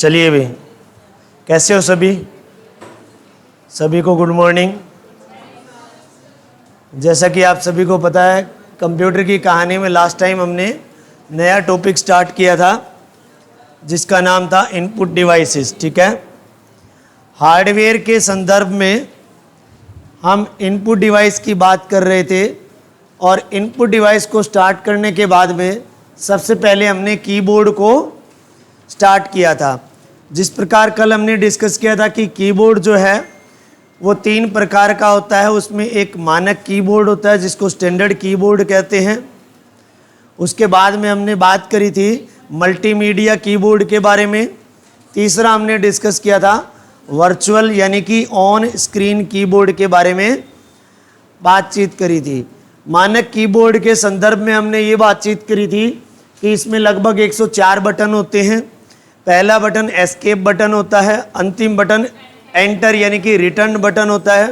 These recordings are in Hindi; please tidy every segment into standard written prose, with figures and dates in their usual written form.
चलिए भी, कैसे हो सभी? सभी को गुड मॉर्निंग। जैसा कि आप सभी को पता है, कंप्यूटर की कहानी में लास्ट टाइम हमने नया टॉपिक स्टार्ट किया था जिसका नाम था इनपुट डिवाइसेस। ठीक है, हार्डवेयर के संदर्भ में हम इनपुट डिवाइस की बात कर रहे थे और इनपुट डिवाइस को स्टार्ट करने के बाद में सबसे पहले हमने कीबोर्ड को स्टार्ट किया था। जिस प्रकार कल हमने डिस्कस किया था कि कीबोर्ड जो है वो 3 प्रकार का होता है। उसमें एक मानक कीबोर्ड होता है जिसको स्टैंडर्ड कीबोर्ड कहते हैं। उसके बाद में हमने बात करी थी मल्टीमीडिया कीबोर्ड के बारे में। तीसरा हमने डिस्कस किया था वर्चुअल यानी कि ऑन स्क्रीन कीबोर्ड के बारे में बातचीत करी थी। मानक कीबोर्ड के संदर्भ में हमने ये बातचीत करी थी कि इसमें लगभग 104 बटन होते हैं। पहला बटन एस्केप बटन होता है, अंतिम बटन एंटर यानी कि रिटर्न बटन होता है।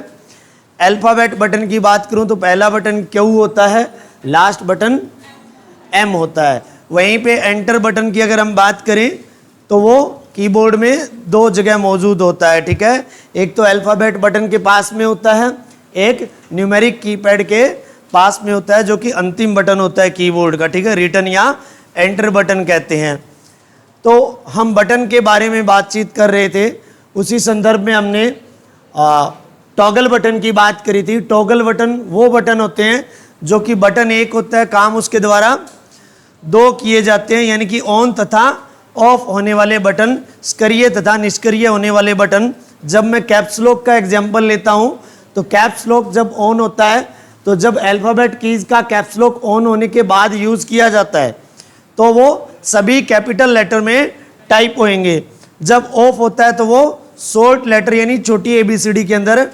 अल्फ़ाबेट बटन की बात करूं तो पहला बटन क्यू होता है, लास्ट बटन एम होता है। वहीं पे एंटर बटन की अगर हम बात करें तो वो कीबोर्ड में 2 जगह मौजूद होता है। ठीक है, एक तो अल्फ़ाबेट बटन के पास में होता है, एक न्यूमेरिक कीपैड के पास में होता है जो कि अंतिम बटन होता है कीबोर्ड का। ठीक है, रिटर्न या एंटर बटन कहते हैं। तो हम बटन के बारे में बातचीत कर रहे थे, उसी संदर्भ में हमने टॉगल बटन की बात करी थी। टॉगल बटन वो बटन होते हैं जो कि बटन एक होता है, काम उसके द्वारा 2 किए जाते हैं, यानी कि ऑन तथा ऑफ होने वाले बटन, सक्रिय तथा निष्क्रिय होने वाले बटन। जब मैं कैप्स लॉक का एग्जाम्पल लेता हूं तो कैप्स लॉक जब ऑन होता है तो जब अल्फ़ाबेट कीज का कैप्स लॉक ऑन होने के बाद यूज़ किया जाता है तो वो सभी कैपिटल लेटर में टाइप होंगे। जब ऑफ होता है तो वो शॉर्ट लेटर यानी छोटी ABCD के अंदर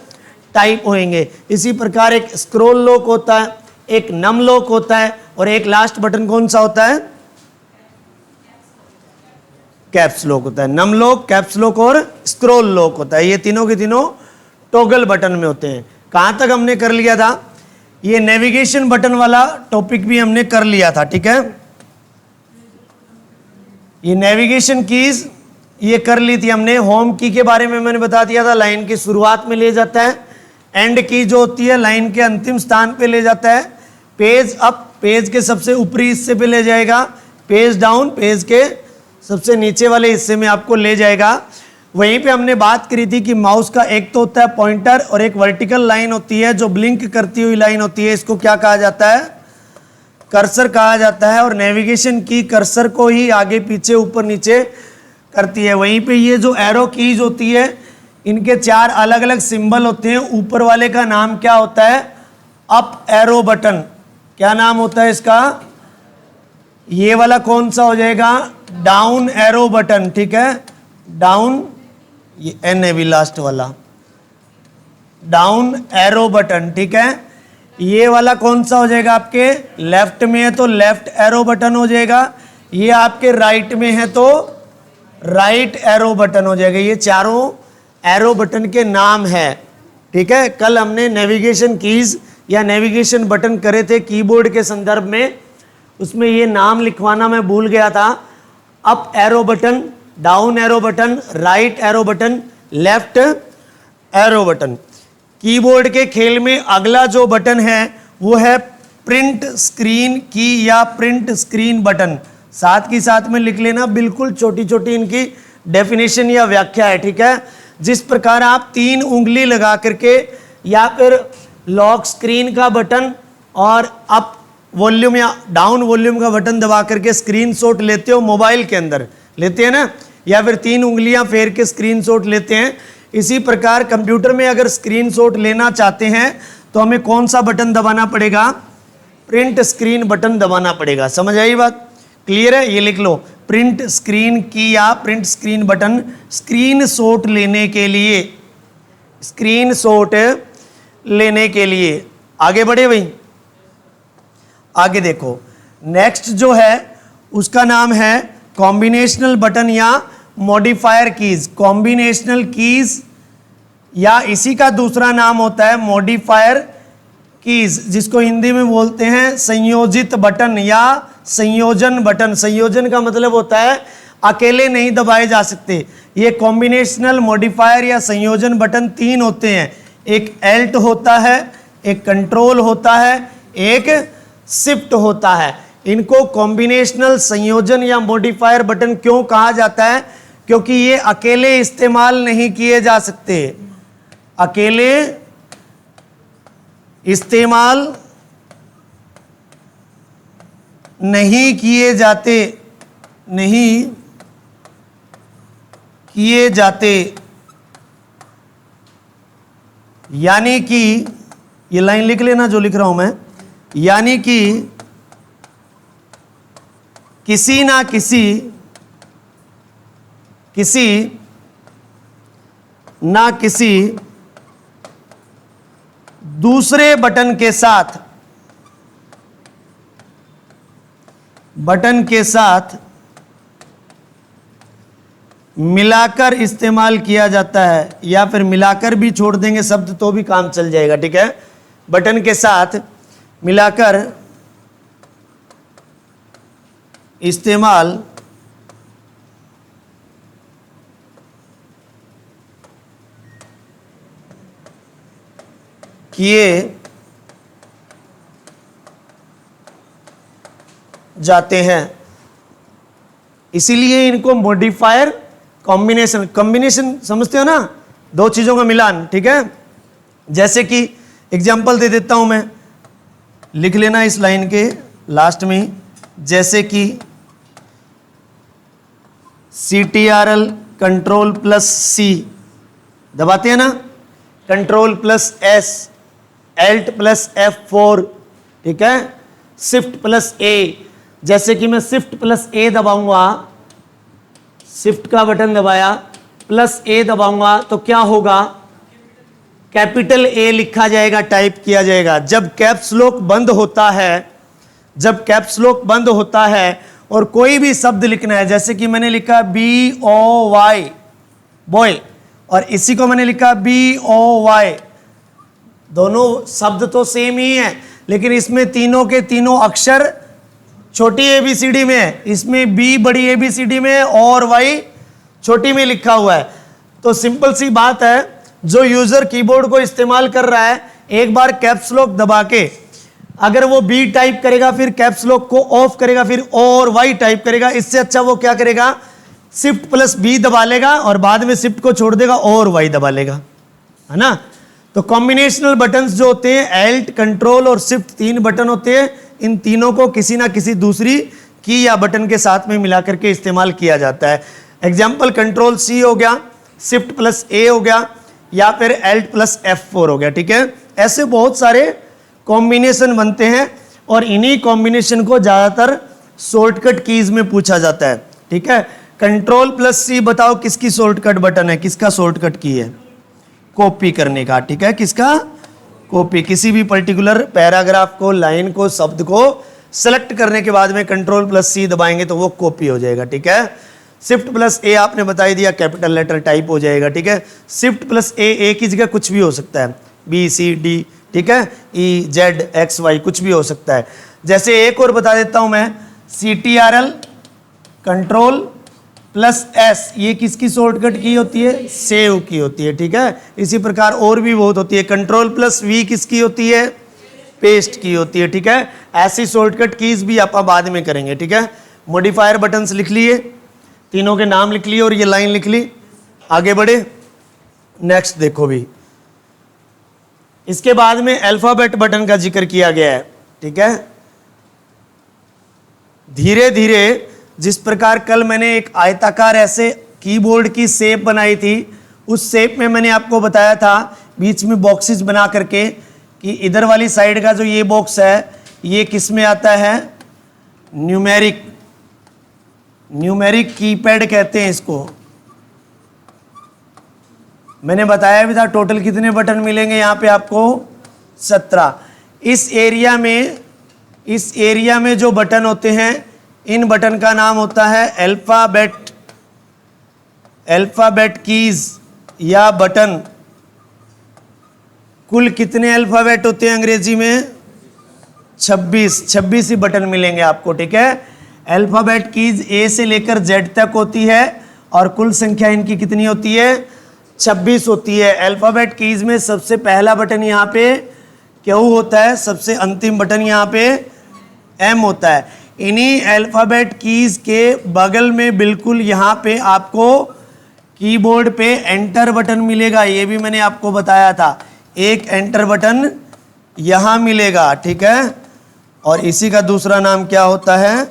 टाइप होंगे। इसी प्रकार एक स्क्रॉल लॉक होता है, एक नम लॉक होता है और एक लास्ट बटन कौन सा होता है? कैप्स लॉक होता है। नम लॉक, कैप्स लॉक और स्क्रॉल लॉक होता है। ये तीनों के तीनों टॉगल बटन में होते हैं। कहाँ तक हमने कर लिया था? ये नेविगेशन बटन वाला टॉपिक भी हमने कर लिया था। ठीक है, ये नेविगेशन कीज ये कर ली थी हमने। होम की के बारे में मैंने बता दिया था, लाइन की शुरुआत में ले जाता है। एंड की जो होती है लाइन के अंतिम स्थान पे ले जाता है। पेज अप, पेज के सबसे ऊपरी हिस्से पे ले जाएगा। पेज डाउन, पेज के सबसे नीचे वाले हिस्से में आपको ले जाएगा। वहीं पे हमने बात करी थी कि माउस का एक तो होता है पॉइंटर और एक वर्टिकल लाइन होती है जो ब्लिंक करती हुई लाइन होती है। इसको क्या कहा जाता है? कर्सर कहा जाता है। और नेविगेशन की कर्सर को ही आगे पीछे ऊपर नीचे करती है। वहीं पे ये जो एरो कीज होती है इनके 4 अलग अलग सिंबल होते हैं। ऊपर वाले का नाम क्या होता है? Up arrow button. क्या नाम होता है इसका? ये वाला कौन सा हो जाएगा? Down arrow button. ठीक है, डाउन, ये एन है भी लास्ट वाला, डाउन एरो बटन। ठीक है, ये वाला कौन सा हो जाएगा? आपके लेफ्ट में है तो लेफ्ट एरो बटन हो जाएगा। ये आपके राइट में है तो राइट एरो बटन हो जाएगा। ये चारों एरो बटन के नाम है। ठीक है, कल हमने नेविगेशन कीज या नेविगेशन बटन करे थे कीबोर्ड के संदर्भ में, उसमें ये नाम लिखवाना मैं भूल गया था। Up arrow button, down arrow button, right arrow button, left arrow button. Keyboard के खेल में अगला जो बटन है वो है प्रिंट स्क्रीन की या प्रिंट स्क्रीन बटन। साथ ही साथ में लिख लेना, बिल्कुल छोटी छोटी इनकी डेफिनेशन या व्याख्या है। ठीक है, जिस प्रकार आप 3 उंगली लगा करके या फिर लॉक स्क्रीन का बटन और अप वॉल्यूम या डाउन वॉल्यूम का बटन दबा करके स्क्रीनशॉट लेते हो, मोबाइल के अंदर लेते हैं ना, या फिर 3 उंगलियां फेर के स्क्रीनशॉट लेते हैं, इसी प्रकार कंप्यूटर में अगर स्क्रीनशॉट लेना चाहते हैं तो हमें कौन सा बटन दबाना पड़ेगा? प्रिंट स्क्रीन बटन दबाना पड़ेगा। समझ आई बात? क्लियर है? ये लिख लो, प्रिंट स्क्रीन की या प्रिंट स्क्रीन बटन स्क्रीनशॉट लेने के लिए, स्क्रीनशॉट लेने के लिए। आगे बढ़े भाई, आगे देखो। नेक्स्ट जो है उसका नाम है कॉम्बिनेशनल बटन या मॉडिफायर कीज। कॉम्बिनेशनल कीज या इसी का दूसरा नाम होता है मॉडिफायर कीज, जिसको हिंदी में बोलते हैं संयोजित बटन या संयोजन बटन। संयोजन का मतलब होता है अकेले नहीं दबाए जा सकते। ये कॉम्बिनेशनल मॉडिफायर या संयोजन बटन 3 होते हैं, एक एल्ट होता है, एक कंट्रोल होता है, एक शिफ्ट होता है। इनको कॉम्बिनेशनल संयोजन या मॉडिफायर बटन क्यों कहा जाता है? क्योंकि ये अकेले इस्तेमाल नहीं किए जा सकते, अकेले इस्तेमाल नहीं किए जाते, नहीं किए जाते। यानी कि ये लाइन लिख लेना जो लिख रहा हूं मैं, यानी कि किसी ना किसी दूसरे बटन के साथ मिलाकर इस्तेमाल किया जाता है, या फिर मिलाकर भी छोड़ देंगे शब्द तो भी काम चल जाएगा, ठीक है। बटन के साथ मिलाकर इस्तेमाल किए जाते हैं, इसीलिए इनको मॉडिफायर कॉम्बिनेशन समझते हो ना, दो चीजों का मिलान, ठीक है। जैसे कि एग्जाम्पल दे देता हूं मैं, लिख लेना इस लाइन के लास्ट में, जैसे कि CTRL कंट्रोल प्लस C दबाते हैं ना, control plus S, Alt plus F4, ठीक है, शिफ्ट प्लस A। जैसे कि मैं शिफ्ट प्लस A दबाऊंगा, शिफ्ट का बटन दबाया, प्लस A दबाऊंगा तो क्या होगा? कैपिटल A लिखा जाएगा, टाइप किया जाएगा। जब कैप्स लॉक बंद होता है, जब कैप्स लॉक बंद होता है और कोई भी शब्द लिखना है, जैसे कि मैंने लिखा BOY बॉय, और इसी को मैंने लिखा BOY, दोनों शब्द तो सेम ही है, लेकिन इसमें तीनों के तीनों अक्षर छोटी ABCD में है, इसमें B बड़ी ABCD में है और Y छोटी में लिखा हुआ है। तो सिंपल सी बात है, जो यूजर कीबोर्ड को इस्तेमाल कर रहा है, एक बार कैप्स लॉक दबा के अगर वो B टाइप करेगा, फिर कैप्स लॉक को ऑफ करेगा, फिर O और Y टाइप करेगा, इससे अच्छा वो क्या करेगा? शिफ्ट प्लस B दबा लेगा और बाद में शिफ्ट को छोड़ देगा, O और Y दबा लेगा, है ना। तो कॉम्बिनेशनल बटन्स जो होते हैं, एल्ट, कंट्रोल और शिफ्ट, 3 बटन होते हैं। इन तीनों को किसी ना किसी दूसरी की या बटन के साथ में मिला करके इस्तेमाल किया जाता है। एग्जाम्पल कंट्रोल C हो गया, शिफ्ट प्लस A हो गया, या फिर एल्ट प्लस F4 हो गया, ठीक है। ऐसे बहुत सारे कॉम्बिनेशन बनते हैं और इन्हीं कॉम्बिनेशन को ज़्यादातर शॉर्टकट कीज में पूछा जाता है, ठीक है। कंट्रोल प्लस C बताओ किसकी शॉर्टकट बटन है, किसका शॉर्टकट की है? कॉपी करने का, ठीक है। किसका? कॉपी। किसी भी पर्टिकुलर पैराग्राफ को, लाइन को, शब्द को सेलेक्ट करने के बाद में कंट्रोल प्लस C दबाएंगे तो वो कॉपी हो जाएगा, ठीक है। शिफ्ट प्लस A आपने बता ही दिया, कैपिटल लेटर टाइप हो जाएगा, ठीक है। शिफ्ट प्लस A की जगह कुछ भी हो सकता है, B C D, ठीक है, E Z X Y कुछ भी हो सकता है। जैसे एक और बता देता हूं मैं, CTRL कंट्रोल प्लस S, ये किसकी शॉर्टकट की होती है? सेव की होती है, ठीक है। इसी प्रकार और भी बहुत होती है। कंट्रोल प्लस V किसकी होती है? पेस्ट की होती है, ठीक है। ऐसी शॉर्टकट कीज भी आप बाद में करेंगे, ठीक है। मॉडिफायर बटन्स लिख लिए, तीनों के नाम लिख लिए और ये लाइन लिख ली, आगे बढ़े। नेक्स्ट देखो भी, इसके बाद में अल्फाबेट बटन का जिक्र किया गया है, ठीक है। धीरे धीरे जिस प्रकार कल मैंने एक आयताकार ऐसे कीबोर्ड की शेप बनाई थी, उस शेप में मैंने आपको बताया था बीच में बॉक्सेस बना करके कि इधर वाली साइड का जो ये बॉक्स है, ये किस में आता है? न्यूमेरिक कीपैड कहते हैं इसको। मैंने बताया भी था टोटल कितने बटन मिलेंगे यहाँ पे आपको? 17। इस एरिया में जो बटन होते हैं, इन बटन का नाम होता है अल्फाबेट कीज या बटन। कुल कितने अल्फाबेट होते हैं अंग्रेजी में? 26 ही बटन मिलेंगे आपको, ठीक है। अल्फाबेट कीज ए से लेकर जेड तक होती है और कुल संख्या इनकी कितनी होती है? 26 होती है। अल्फाबेट कीज में सबसे पहला बटन यहाँ पे क्यू होता है, सबसे अंतिम बटन यहाँ पे एम होता है। इन्हीं अल्फाबेट कीज के बगल में बिल्कुल यहाँ पे आपको कीबोर्ड पे एंटर बटन मिलेगा, ये भी मैंने आपको बताया था। एक एंटर बटन यहाँ मिलेगा, ठीक है, और इसी का दूसरा नाम क्या होता है?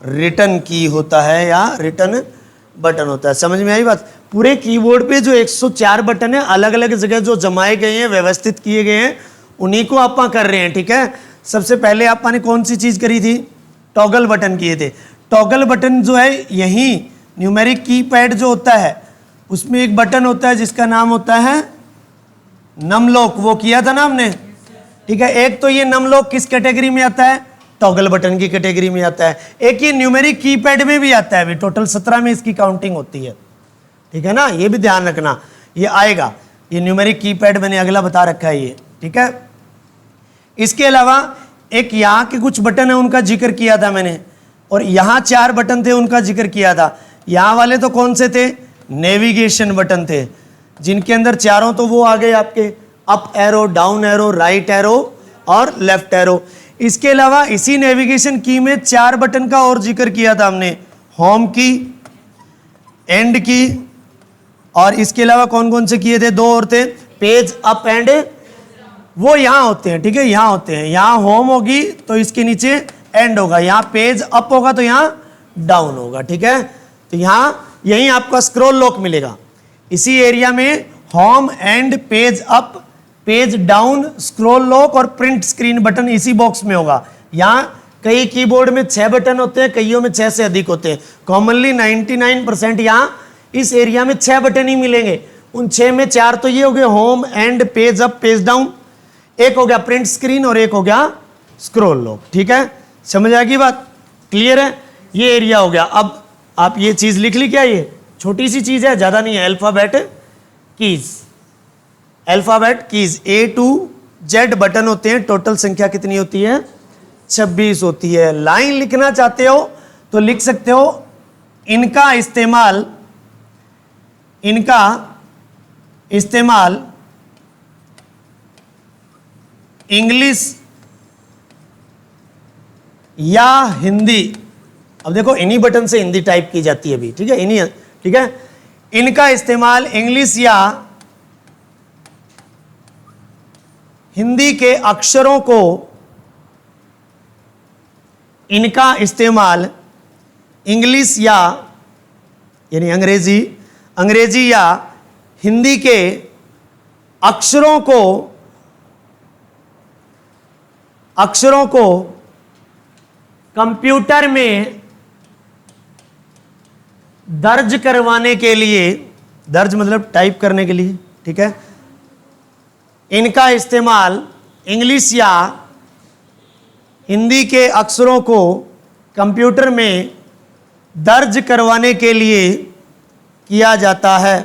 रिटर्न की होता है या रिटर्न बटन होता है। समझ में आई बात? पूरे कीबोर्ड पे जो 104 बटन है अलग अलग जगह जो जमाए गए हैं, व्यवस्थित किए गए हैं, उन्हीं को आप कर रहे हैं, ठीक है। सबसे पहले आपने कौन सी चीज करी थी? टॉगल बटन किए थे। टॉगल बटन जो है यही न्यूमेरिक कीपैड जो होता है उसमें एक बटन होता है जिसका नाम होता है नम लॉक, वो किया था ना हमने, ठीक है। एक तो ये नम लॉक किस कैटेगरी में आता है? टॉगल बटन की कैटेगरी में आता है। एक ये न्यूमेरिक कीपैड में भी आता है, अभी टोटल 17 में इसकी काउंटिंग होती है, ठीक है ना। ये भी ध्यान रखना, ये आएगा, ये न्यूमेरिक कीपैड मैंने अगला बता रखा है ये, ठीक है। इसके अलावा एक यहाँ के कुछ बटन है उनका जिक्र किया था मैंने, और यहाँ 4 बटन थे उनका जिक्र किया था। यहाँ वाले तो कौन से थे? नेविगेशन बटन थे, जिनके अंदर चारों तो वो आ गए आपके, up arrow, down arrow, right arrow और लेफ्ट एरो। इसके अलावा इसी नेविगेशन की में 4 बटन का और जिक्र किया था हमने, होम की, एंड की, और इसके अलावा कौन कौन से किए थे? 2 और थे, पेज अप एंड, वो यहाँ होते हैं, ठीक है, यहाँ होते हैं। यहाँ होम होगी तो इसके नीचे एंड होगा, यहाँ पेज अप होगा तो यहाँ डाउन होगा, ठीक है। तो यहाँ यहीं आपका स्क्रॉल लॉक मिलेगा, इसी एरिया में home and page up, page down, scroll lock और प्रिंट स्क्रीन बटन इसी बॉक्स में होगा। यहाँ कई कीबोर्ड में 6 बटन होते हैं, कईयों में 6 से अधिक होते हैं। कॉमनली 99% यहाँ इस एरिया में 6 बटन ही मिलेंगे। उन 6 में 4 तो ये हो गए, home and page up, page down, एक हो गया प्रिंट स्क्रीन और एक हो गया स्क्रॉल लॉक, ठीक है। समझ आ गई बात? क्लियर है? ये एरिया हो गया। अब आप ये चीज लिख ली क्या? ये छोटी सी चीज है, ज्यादा नहीं है, alphabet keys. Alphabet keys A to Z button होते हैं। टोटल संख्या कितनी होती है? 26 होती है। लाइन लिखना चाहते हो तो लिख सकते हो। इनका इस्तेमाल इंग्लिश या हिंदी, अब देखो इन्हीं बटन से हिंदी टाइप की जाती है अभी, ठीक है, इन्हीं, ठीक है। इनका इस्तेमाल इंग्लिश या हिंदी के अक्षरों को, इनका इस्तेमाल इंग्लिश या यानी अंग्रेजी या हिंदी के अक्षरों को कंप्यूटर में दर्ज करवाने के लिए, दर्ज मतलब टाइप करने के लिए, ठीक है। इनका इस्तेमाल इंग्लिश या हिंदी के अक्षरों को कंप्यूटर में दर्ज करवाने के लिए किया जाता है।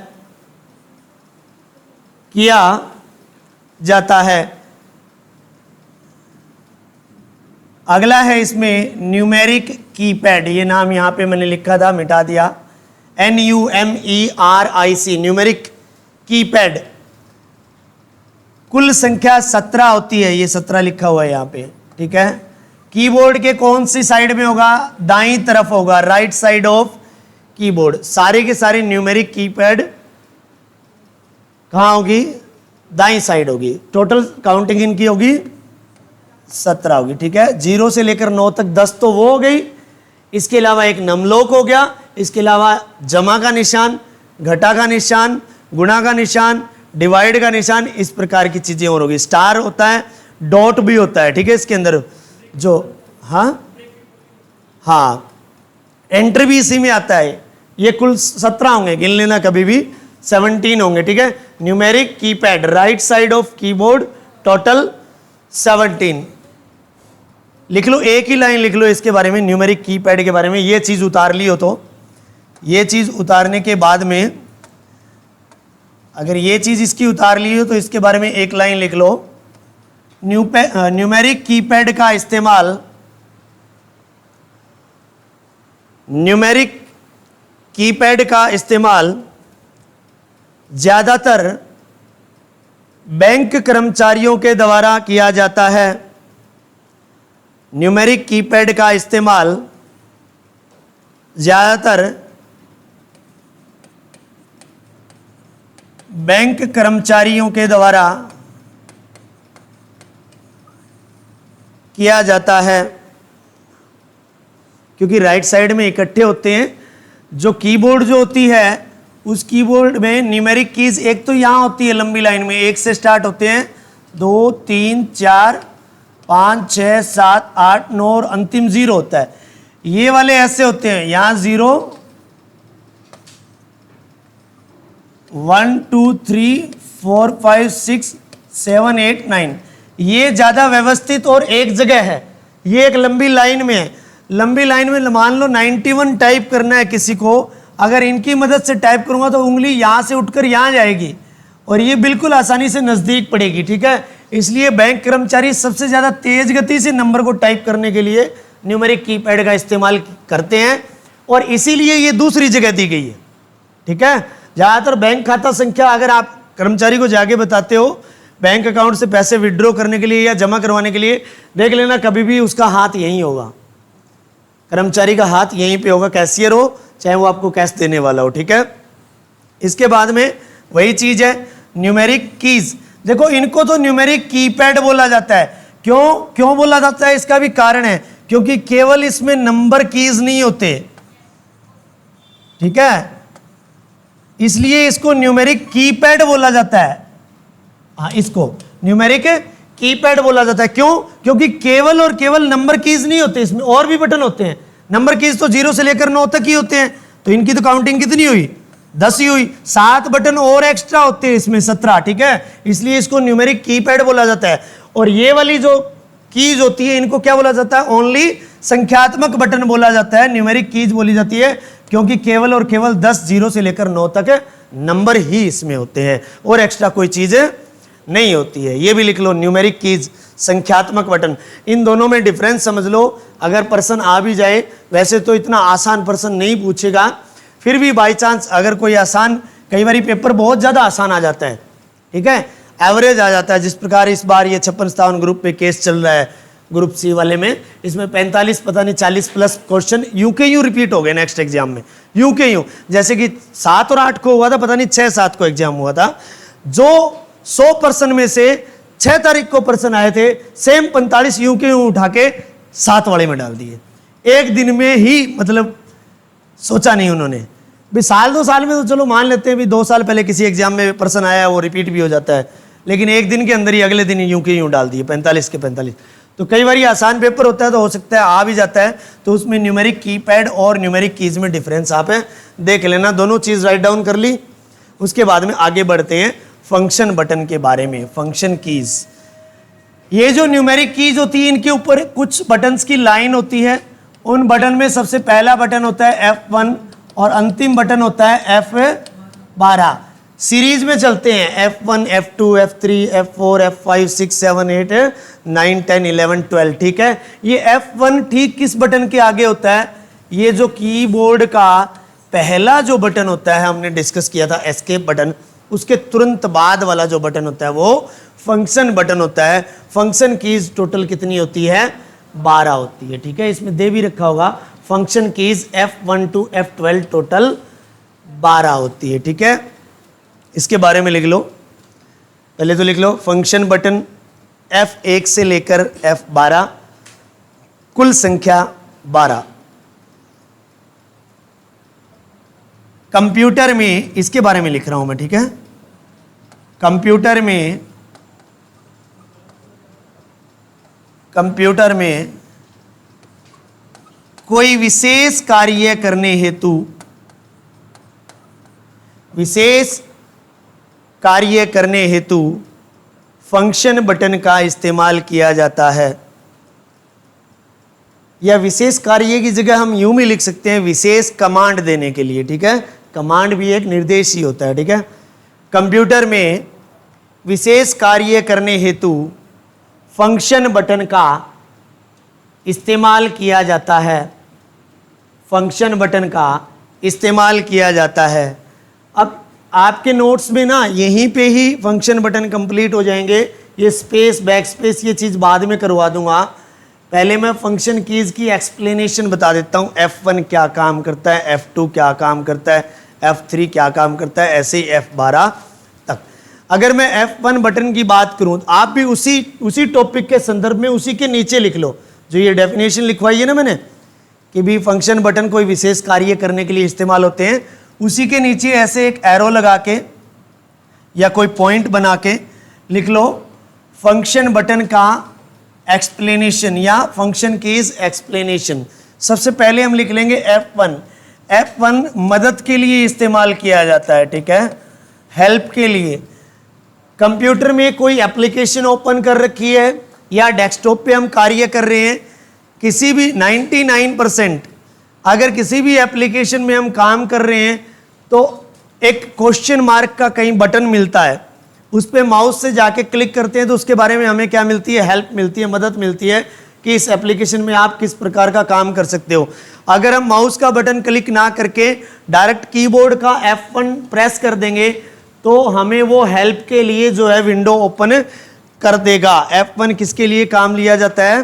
अगला है इसमें न्यूमेरिक कीपैड, ये नाम यहाँ पे मैंने लिखा था, मिटा दिया, NUMERIC, न्यूमेरिक कीपैड। कुल संख्या 17 होती है, ये 17 लिखा हुआ है यहाँ पे, ठीक है। कीबोर्ड के कौन सी साइड में होगा? दाईं तरफ होगा, राइट साइड ऑफ कीबोर्ड। सारे के सारे न्यूमेरिक कीपैड कहाँ होगी? दाईं साइड होगी। टोटल काउंटिंग इनकी होगी 17 होगी, ठीक है। 0 से लेकर 9 तक 10 तो वो हो गई। इसके अलावा एक नमलोक हो गया, इसके अलावा जमा का निशान, घटा का निशान, गुणा का निशान, डिवाइड का निशान, इस प्रकार की चीजें और होगी। स्टार होता है, डॉट भी होता है, ठीक है, इसके अंदर जो, हाँ एंटर भी इसी में आता है। ये कुल 17 होंगे, गिन लेना कभी भी, 17 होंगे, ठीक है। Numeric keypad, right side of keyboard, total 17। लिख लो, एक ही लाइन लिख लो इसके बारे में, न्यूमेरिक कीपैड के बारे में। ये चीज उतार ली हो तो, ये चीज उतारने के बाद में, अगर ये चीज इसकी उतार ली हो तो इसके बारे में एक लाइन लिख लो। न्यूमेरिक कीपैड का इस्तेमाल न्यूमेरिक कीपैड का इस्तेमाल ज़्यादातर बैंक कर्मचारियों के द्वारा किया जाता है। न्यूमेरिक कीपैड का इस्तेमाल ज़्यादातर बैंक कर्मचारियों के द्वारा किया जाता है, क्योंकि राइट साइड में इकट्ठे होते हैं। जो कीबोर्ड जो होती है उस कीबोर्ड में न्यूमेरिक कीज एक तो यहाँ होती है लंबी लाइन में, 1 से स्टार्ट होते हैं, 2 3 4 5 6 7 8 9 और अंतिम 0 होता है। ये वाले ऐसे होते हैं, यहाँ 0 1 2 3 4 5 6 7 8 9, ये ज़्यादा व्यवस्थित और एक जगह है। ये एक लंबी लाइन में है। लंबी लाइन में मान लो 91 टाइप करना है किसी को, अगर इनकी मदद से टाइप करूंगा तो उंगली यहाँ से उठकर यहाँ जाएगी और ये बिल्कुल आसानी से नज़दीक पड़ेगी। ठीक है, इसलिए बैंक कर्मचारी सबसे ज़्यादा तेज गति से नंबर को टाइप करने के लिए न्यूमेरिक कीपैड का इस्तेमाल करते हैं और इसीलिए ये दूसरी जगह दी गई है। ठीक है, ज़्यादातर बैंक खाता संख्या अगर आप कर्मचारी को जाके बताते हो बैंक अकाउंट से पैसे विड्रॉ करने के लिए या जमा करवाने के लिए, देख लेना कभी भी उसका हाथ यहीं होगा, कर्मचारी का हाथ यहीं पे होगा, कैशियर हो चाहे वो आपको कैश देने वाला हो। ठीक है, इसके बाद में वही चीज है न्यूमेरिक कीज। देखो इनको तो न्यूमेरिक कीपैड बोला जाता है। क्यों बोला जाता है, इसका भी कारण है, क्योंकि केवल इसमें नंबर कीज नहीं होते। ठीक है, इसलिए इसको न्यूमेरिक कीपैड बोला जाता है। हाँ, इसको न्यूमेरिक कीपैड बोला जाता है। क्यों? क्योंकि केवल और केवल नंबर कीज नहीं होते, इसमें और भी बटन होते हैं। नंबर कीज तो 0 से लेकर 9 तक ही होते हैं, तो इनकी तो काउंटिंग कितनी हुई, 10 ही हुई। 7 बटन और एक्स्ट्रा होते हैं इसमें, 17। ठीक है, इसलिए इसको न्यूमेरिक कीपैड बोला जाता है। और ये वाली जो कीज होती है इनको क्या बोला जाता है, ओनली संख्यात्मक बटन बोला जाता है, न्यूमेरिक कीज बोली जाती है, क्योंकि केवल और केवल 10 0 से लेकर 9 तक नंबर ही इसमें होते हैं और एक्स्ट्रा कोई चीज नहीं होती है। ये भी लिख लो, न्यूमेरिक कीज संख्यात्मक बटन। इन दोनों में डिफरेंस समझ लो। अगर पर्सन आ भी जाए, वैसे तो इतना आसान पर्सन नहीं पूछेगा, फिर भी बाई चांस अगर कोई आसान, कई बार पेपर बहुत ज़्यादा आसान आ जाता है। ठीक है, एवरेज आ जाता है, जिस प्रकार इस बार ये 56-57 ग्रुप पे केस चल रहा है ग्रुप सी वाले में, इसमें 45 पता नहीं 40 प्लस क्वेश्चन यूं के यूं रिपीट हो गए नेक्स्ट एग्जाम में, यूं के यूं। जैसे कि 7 और 8 को हुआ था, पता नहीं 6-7 को एग्जाम हुआ था। जो 100% में से 6 तारीख को पर्सन आए थे, सेम 45 यूं के यूं उठा के 7 वाले में डाल दिए एक दिन में ही। मतलब सोचा नहीं उन्होंने भी। साल 2 साल में तो चलो मान लेते हैं भी, 2 साल पहले किसी एग्जाम में पर्सन आया वो रिपीट भी हो जाता है, लेकिन एक दिन के अंदर ही अगले दिन यूं के यूं डाल दिए 45 के 45। तो कई बार ये आसान पेपर होता है तो हो सकता है आ भी जाता है, तो उसमें न्यूमेरिक कीपैड और न्यूमेरिक कीज में डिफरेंस आप देख लेना। दोनों चीज राइट डाउन कर ली। उसके बाद में आगे बढ़ते हैं फंक्शन बटन के बारे में। फंक्शन कीज, ये जो न्यूमेरिक कीज होती है इनके ऊपर कुछ बटन्स की लाइन होती है। उन बटन में सबसे पहला बटन होता है F1 और अंतिम बटन होता है F12। सीरीज में चलते हैं F1 F2 F3 F4 F5 6 7 8 9 10 11 12। ठीक है, ये F1 ठीक किस बटन के आगे होता है, ये जो कीबोर्ड का पहला जो बटन होता है, हमने डिस्कस किया था एस्केप बटन, उसके तुरंत बाद वाला जो बटन होता है वो फंक्शन बटन होता है। फंक्शन कीज टोटल कितनी होती है, 12 होती है। ठीक है, इसमें दे भी रखा होगा function keys F1 to F12 total 12 होती है। ठीक है, इसके बारे में लिख लो। पहले तो लिख लो फंक्शन बटन F1 से लेकर F12 कुल संख्या 12। कंप्यूटर में, इसके बारे में लिख रहा हूं मैं। ठीक है, कंप्यूटर में कोई विशेष कार्य करने हेतु फंक्शन बटन का इस्तेमाल किया जाता है। या विशेष कार्य की जगह हम यूं भी लिख सकते हैं विशेष कमांड देने के लिए। ठीक है, कमांड भी एक निर्देश ही होता है। ठीक है, कंप्यूटर में विशेष कार्य करने हेतु फंक्शन बटन का इस्तेमाल किया जाता है। फंक्शन बटन का इस्तेमाल किया जाता है। अब आपके नोट्स में ना यहीं पे ही फंक्शन बटन कंप्लीट हो जाएंगे, ये स्पेस बैक स्पेस ये चीज़ बाद में करवा दूंगा। पहले मैं फंक्शन कीज़ की एक्सप्लेनेशन बता देता हूँ। F1 क्या काम करता है, F2 क्या काम करता है, F3 क्या काम करता है, ऐसे ही F12 तक। अगर मैं F1 बटन की बात करूँ तो आप भी उसी टॉपिक के संदर्भ में उसी के नीचे लिख लो जो ये डेफिनेशन लिखवाई है ना मैंने, कि भी फंक्शन बटन कोई विशेष कार्य करने के लिए इस्तेमाल होते हैं। उसी के नीचे ऐसे एक एरो लगा के या कोई पॉइंट बना के लिख लो फंक्शन बटन का एक्सप्लेनेशन या फंक्शन कीज एक्सप्लेनेशन। सबसे पहले हम लिख लेंगे F1। F1 मदद के लिए इस्तेमाल किया जाता है, ठीक है, हेल्प के लिए। कंप्यूटर में कोई एप्लीकेशन ओपन कर रखी है या डेस्कटॉप पे हम कार्य कर रहे हैं, किसी भी 99% अगर किसी भी एप्लीकेशन में हम काम कर रहे हैं तो एक क्वेश्चन मार्क का कहीं बटन मिलता है, उस पर माउस से जाके क्लिक करते हैं तो उसके बारे में हमें क्या मिलती है, हेल्प मिलती है, मदद मिलती है कि इस एप्लीकेशन में आप किस प्रकार का काम कर सकते हो। अगर हम माउस का बटन क्लिक ना करके डायरेक्ट कीबोर्ड का F1 प्रेस कर देंगे तो हमें वो हेल्प के लिए जो है विंडो ओपन कर देगा। F1 किसके लिए काम लिया जाता है,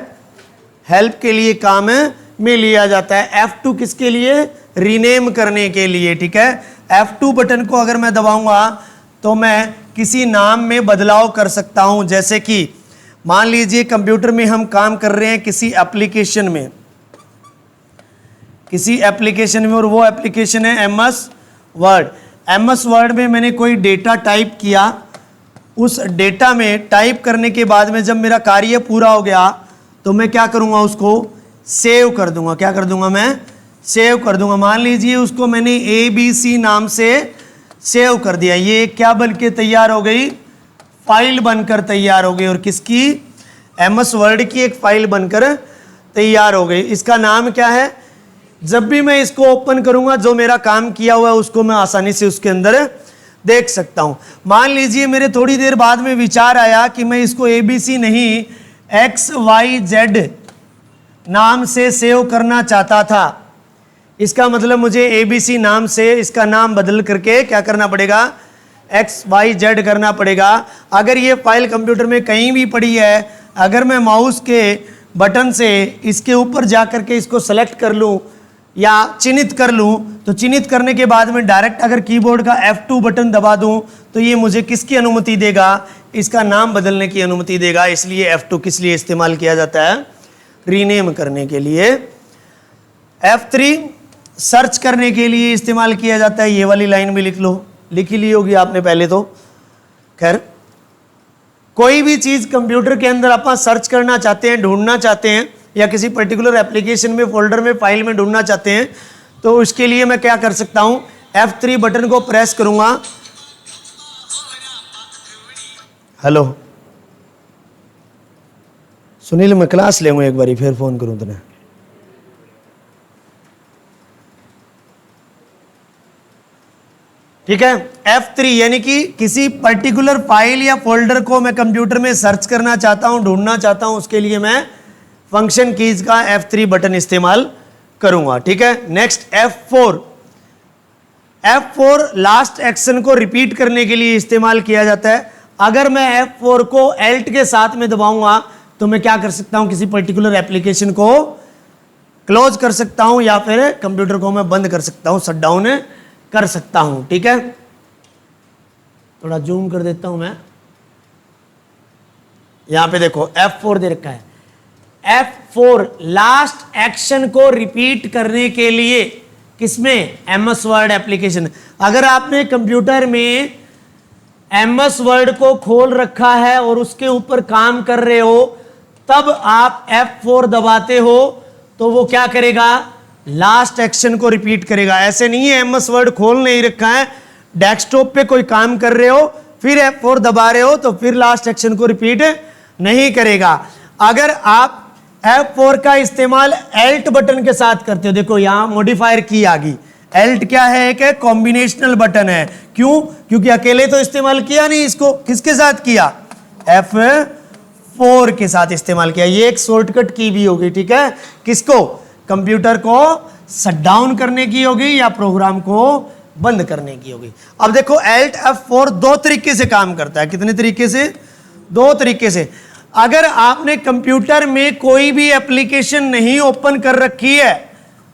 हेल्प के लिए काम में लिया जाता है। F2 किसके लिए, रीनेम करने के लिए, ठीक है। F2 बटन को अगर मैं दबाऊंगा तो मैं किसी नाम में बदलाव कर सकता हूं, जैसे कि मान लीजिए कंप्यूटर में हम काम कर रहे हैं किसी एप्लीकेशन में और वो एप्लीकेशन है MS वर्ड। MS वर्ड में मैंने कोई डेटा टाइप किया, उस डेटा में टाइप करने के बाद में जब मेरा कार्य पूरा हो गया तो मैं क्या करूंगा, उसको सेव कर दूंगा। क्या कर दूंगा, मैं सेव कर दूंगा। मान लीजिए उसको मैंने ABC नाम से सेव कर दिया, ये क्या बन के तैयार हो गई, फाइल बनकर तैयार हो गई। और किसकी, MS वर्ड की एक फाइल बनकर तैयार हो गई। इसका नाम क्या है, जब भी मैं इसको ओपन करूंगा जो मेरा काम किया हुआ है उसको मैं आसानी से उसके अंदर देख सकता हूं। मान लीजिए मेरे थोड़ी देर बाद में विचार आया कि मैं इसको ABC नहीं XYZ नाम से सेव करना चाहता था। इसका मतलब मुझे ABC नाम से इसका नाम बदल करके क्या करना पड़ेगा, XYZ करना पड़ेगा। अगर ये फाइल कंप्यूटर में कहीं भी पड़ी है, अगर मैं माउस के बटन से इसके ऊपर जा करके इसको सेलेक्ट कर लूँ या चिन्हित कर लूँ तो चिन्हित करने के बाद में डायरेक्ट अगर कीबोर्ड का F2 बटन दबा दूँ तो ये मुझे किसकी अनुमति देगा, इसका नाम बदलने की अनुमति देगा। इसलिए F2 किस लिए इस्तेमाल किया जाता है, रीनेम करने के लिए। F3 सर्च करने के लिए इस्तेमाल किया जाता है। ये वाली लाइन भी लिख लो, लिख ही ली होगी आपने पहले तो। खैर कोई भी चीज कंप्यूटर के अंदर आप सर्च करना चाहते हैं, ढूंढना चाहते हैं या किसी पर्टिकुलर एप्लीकेशन में, फोल्डर में, फाइल में ढूंढना चाहते हैं तो उसके लिए मैं क्या कर सकता हूं, F3 बटन को प्रेस करूंगा। हेलो सुनील, मैं क्लास लेंगे एक बारी फिर फोन करूं तुम्हें। ठीक है, F3 यानी कि किसी पर्टिकुलर फाइल या फोल्डर को मैं कंप्यूटर में सर्च करना चाहता हूं, ढूंढना चाहता हूं, उसके लिए मैं फंक्शन कीज का F3 बटन इस्तेमाल करूंगा। ठीक है, नेक्स्ट F4 लास्ट एक्शन को रिपीट करने के लिए इस्तेमाल किया जाता है। अगर मैं F4 को Alt के साथ में दबाऊंगा तो मैं क्या कर सकता हूं, किसी पर्टिकुलर एप्लीकेशन को क्लोज कर सकता हूं या फिर कंप्यूटर को मैं बंद कर सकता हूं, शट डाउन कर सकता हूं। ठीक है, थोड़ा जूम कर देता हूं मैं। यहां पे देखो F4 दे रखा है। F4 लास्ट एक्शन को रिपीट करने के लिए किसमें, MS वर्ड एप्लीकेशन। अगर आपने कंप्यूटर में MS वर्ड को खोल रखा है और उसके ऊपर काम कर रहे हो, तब आप F4 दबाते हो तो वो क्या करेगा, लास्ट एक्शन को रिपीट करेगा। ऐसे नहीं है MS वर्ड खोल नहीं रखा है, डेस्कटॉप पे कोई काम कर रहे हो फिर F4 दबा रहे हो तो फिर लास्ट एक्शन को रिपीट नहीं करेगा। अगर आप F4 का इस्तेमाल Alt बटन के साथ करते हो, देखो यहां मॉडिफायर की आ गई। Alt क्या है, एक कॉम्बिनेशनल बटन है। क्यों, क्योंकि अकेले तो इस्तेमाल किया नहीं, इसको किसके साथ किया, F4 के साथ इस्तेमाल किया। ये एक शॉर्टकट की भी होगी। ठीक है, किसको, कंप्यूटर को शट डाउन करने की होगी या प्रोग्राम को बंद करने की होगी। अब देखो Alt F4 दो तरीके से काम करता है। कितने तरीके से? दो तरीके से। अगर आपने कंप्यूटर में कोई भी एप्लीकेशन नहीं ओपन कर रखी है,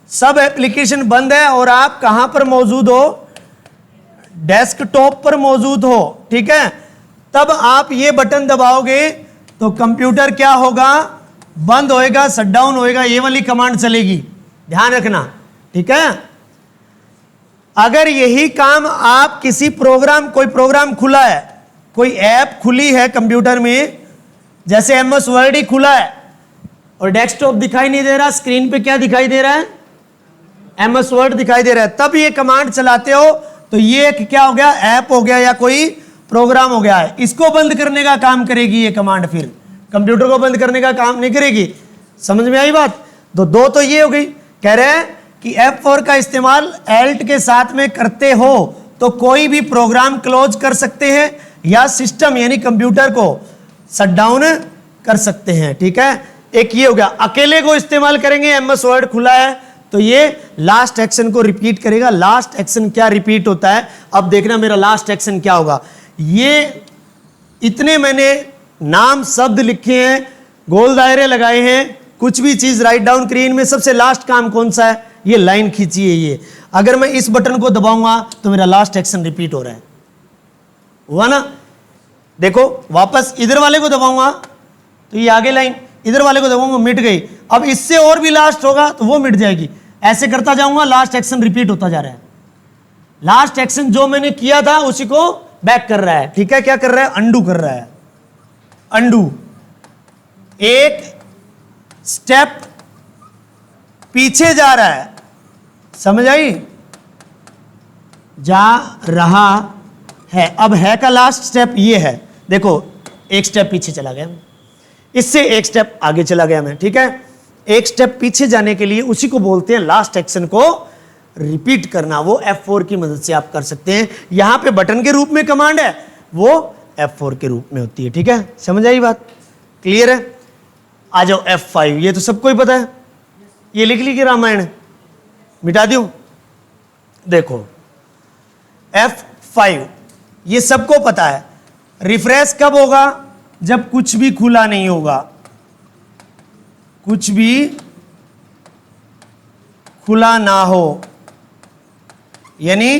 सब एप्लीकेशन बंद है और आप कहां पर मौजूद हो? डेस्कटॉप पर मौजूद हो, ठीक है, तब आप ये बटन दबाओगे तो कंप्यूटर क्या होगा? बंद होएगा, शट डाउन होएगा, ये वाली कमांड चलेगी, ध्यान रखना, ठीक है। अगर यही काम आप किसी प्रोग्राम, कोई प्रोग्राम खुला है, कोई ऐप खुली है कंप्यूटर में, जैसे MS वर्ड ही खुला है और डेस्कटॉप दिखाई नहीं दे रहा, स्क्रीन पे क्या दिखाई दे रहा है? MS वर्ड दिखाई दे रहा है, तब ये कमांड चलाते हो तो ये क्या हो गया? ऐप हो गया या कोई प्रोग्राम हो गया है। इसको बंद करने का काम करेगी ये कमांड, फिर कंप्यूटर को बंद करने का काम नहीं करेगी। समझ में आई बात? तो दो तो ये हो गई। कह रहे हैं कि F4 का इस्तेमाल Alt के साथ में करते हो तो कोई भी प्रोग्राम क्लोज कर सकते हैं या सिस्टम यानी कंप्यूटर को शट डाउन कर सकते हैं, ठीक है। एक ये हो गया। अकेले को इस्तेमाल करेंगे, MS वर्ड खुला है तो ये लास्ट एक्शन को रिपीट करेगा। लास्ट एक्शन क्या रिपीट होता है? अब देखना मेरा लास्ट एक्शन क्या होगा। ये इतने मैंने नाम शब्द लिखे हैं, गोल दायरे लगाए हैं, कुछ भी चीज राइट डाउन स्क्रीन में, सबसे लास्ट काम कौन सा है? ये लाइन खींची है। ये अगर मैं इस बटन को दबाऊंगा तो मेरा लास्ट एक्शन रिपीट हो रहा है, हुआ ना? देखो वापस इधर वाले को दबाऊंगा तो ये आगे लाइन, इधर वाले को दबाऊंगा मिट गई। अब इससे और भी लास्ट होगा तो वो मिट जाएगी। ऐसे करता जाऊंगा, लास्ट एक्शन रिपीट होता जा रहा है। लास्ट एक्शन जो मैंने किया था उसी को बैक कर रहा है, ठीक है। क्या कर रहा है? अंडू कर रहा है। अंडू, एक स्टेप पीछे जा रहा है, समझ आई? जा रहा है। अब है का लास्ट स्टेप ये है, देखो एक स्टेप पीछे चला गया, इससे एक स्टेप आगे चला गया मैं, ठीक है। एक स्टेप पीछे जाने के लिए उसी को बोलते हैं लास्ट एक्शन को रिपीट करना। वो F4 की मदद से आप कर सकते हैं। यहां पे बटन के रूप में कमांड है, वो F4 के रूप में होती है, ठीक है। समझ आई बात? क्लियर है? आ जाओ F5। ये तो सबको ही पता है, ये लिख ली कि रामायण मिटा दूं? देखो F5 ये सबको पता है। रिफ्रेश कब होगा? जब कुछ भी खुला नहीं होगा, कुछ भी खुला ना हो, यानी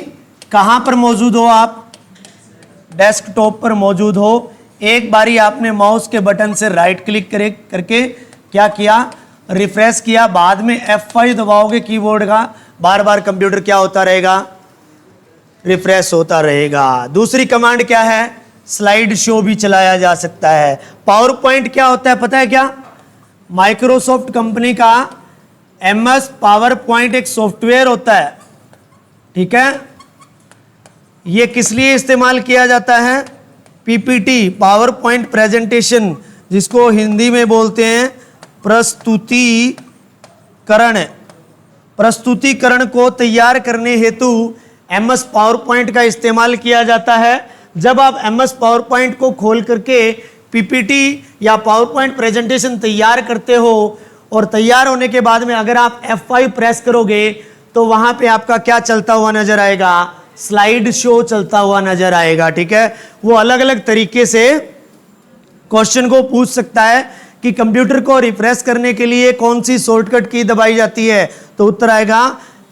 कहां पर मौजूद हो आप? डेस्कटॉप पर मौजूद हो। एक बारी आपने माउस के बटन से राइट क्लिक करके क्या किया? रिफ्रेश किया, बाद में F5 दबाओगे कीबोर्ड का, बार बार कंप्यूटर क्या होता रहेगा? रिफ्रेश होता रहेगा। दूसरी कमांड क्या है? स्लाइड शो भी चलाया जा सकता है। पावर पॉइंट क्या होता है पता है क्या? माइक्रोसॉफ्ट कंपनी का MS पावर पॉइंट एक सॉफ्टवेयर होता है, ठीक है। ये किस लिए इस्तेमाल किया जाता है? PPT, पावर पॉइंट प्रेजेंटेशन, जिसको हिंदी में बोलते हैं प्रस्तुतिकरण। प्रस्तुतिकरण को तैयार करने हेतु MS पावर पॉइंट का इस्तेमाल किया जाता है। जब आप MS पावर पॉइंट को खोल करके PPT या पावर पॉइंट प्रेजेंटेशन तैयार करते हो और तैयार होने के बाद में अगर आप F5 प्रेस करोगे तो वहां पे आपका क्या चलता हुआ नजर आएगा? स्लाइड शो चलता हुआ नजर आएगा, ठीक है। वो अलग अलग तरीके से क्वेश्चन को पूछ सकता है कि कंप्यूटर को रिफ्रेश करने के लिए कौन सी शॉर्टकट की दबाई जाती है, तो उत्तर आएगा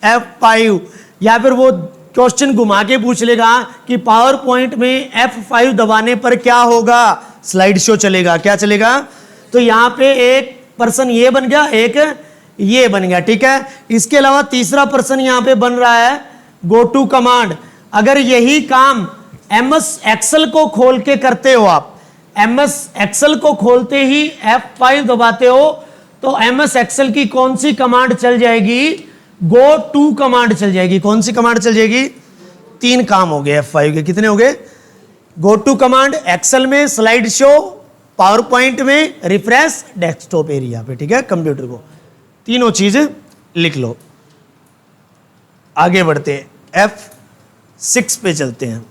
F5। या फिर वो क्वेश्चन घुमा के पूछ लेगा कि पावर पॉइंट में F5 दबाने पर क्या होगा? स्लाइड शो चलेगा। क्या चलेगा? तो यहां पे एक पर्सन ये बन गया, एक ये बन गया, ठीक है। इसके अलावा तीसरा पर्सन यहां पे बन रहा है गो टू कमांड। अगर यही काम MS एक्सेल को खोल के करते हो आप, MS एक्सेल को खोलते ही F5 दबाते हो तो MS एक्सेल की कौन सी कमांड चल जाएगी? गो टू कमांड चल जाएगी। कौन सी कमांड चल जाएगी? तीन काम हो गए F5 के। कितने हो गए? गो टू कमांड एक्सेल में, स्लाइड शो, पावर पॉइंट में, रिफ्रेश, डेस्कटॉप एरिया पे, ठीक है, कंप्यूटर को। तीनों चीजें लिख लो। आगे बढ़ते हैं, F6 पे चलते हैं।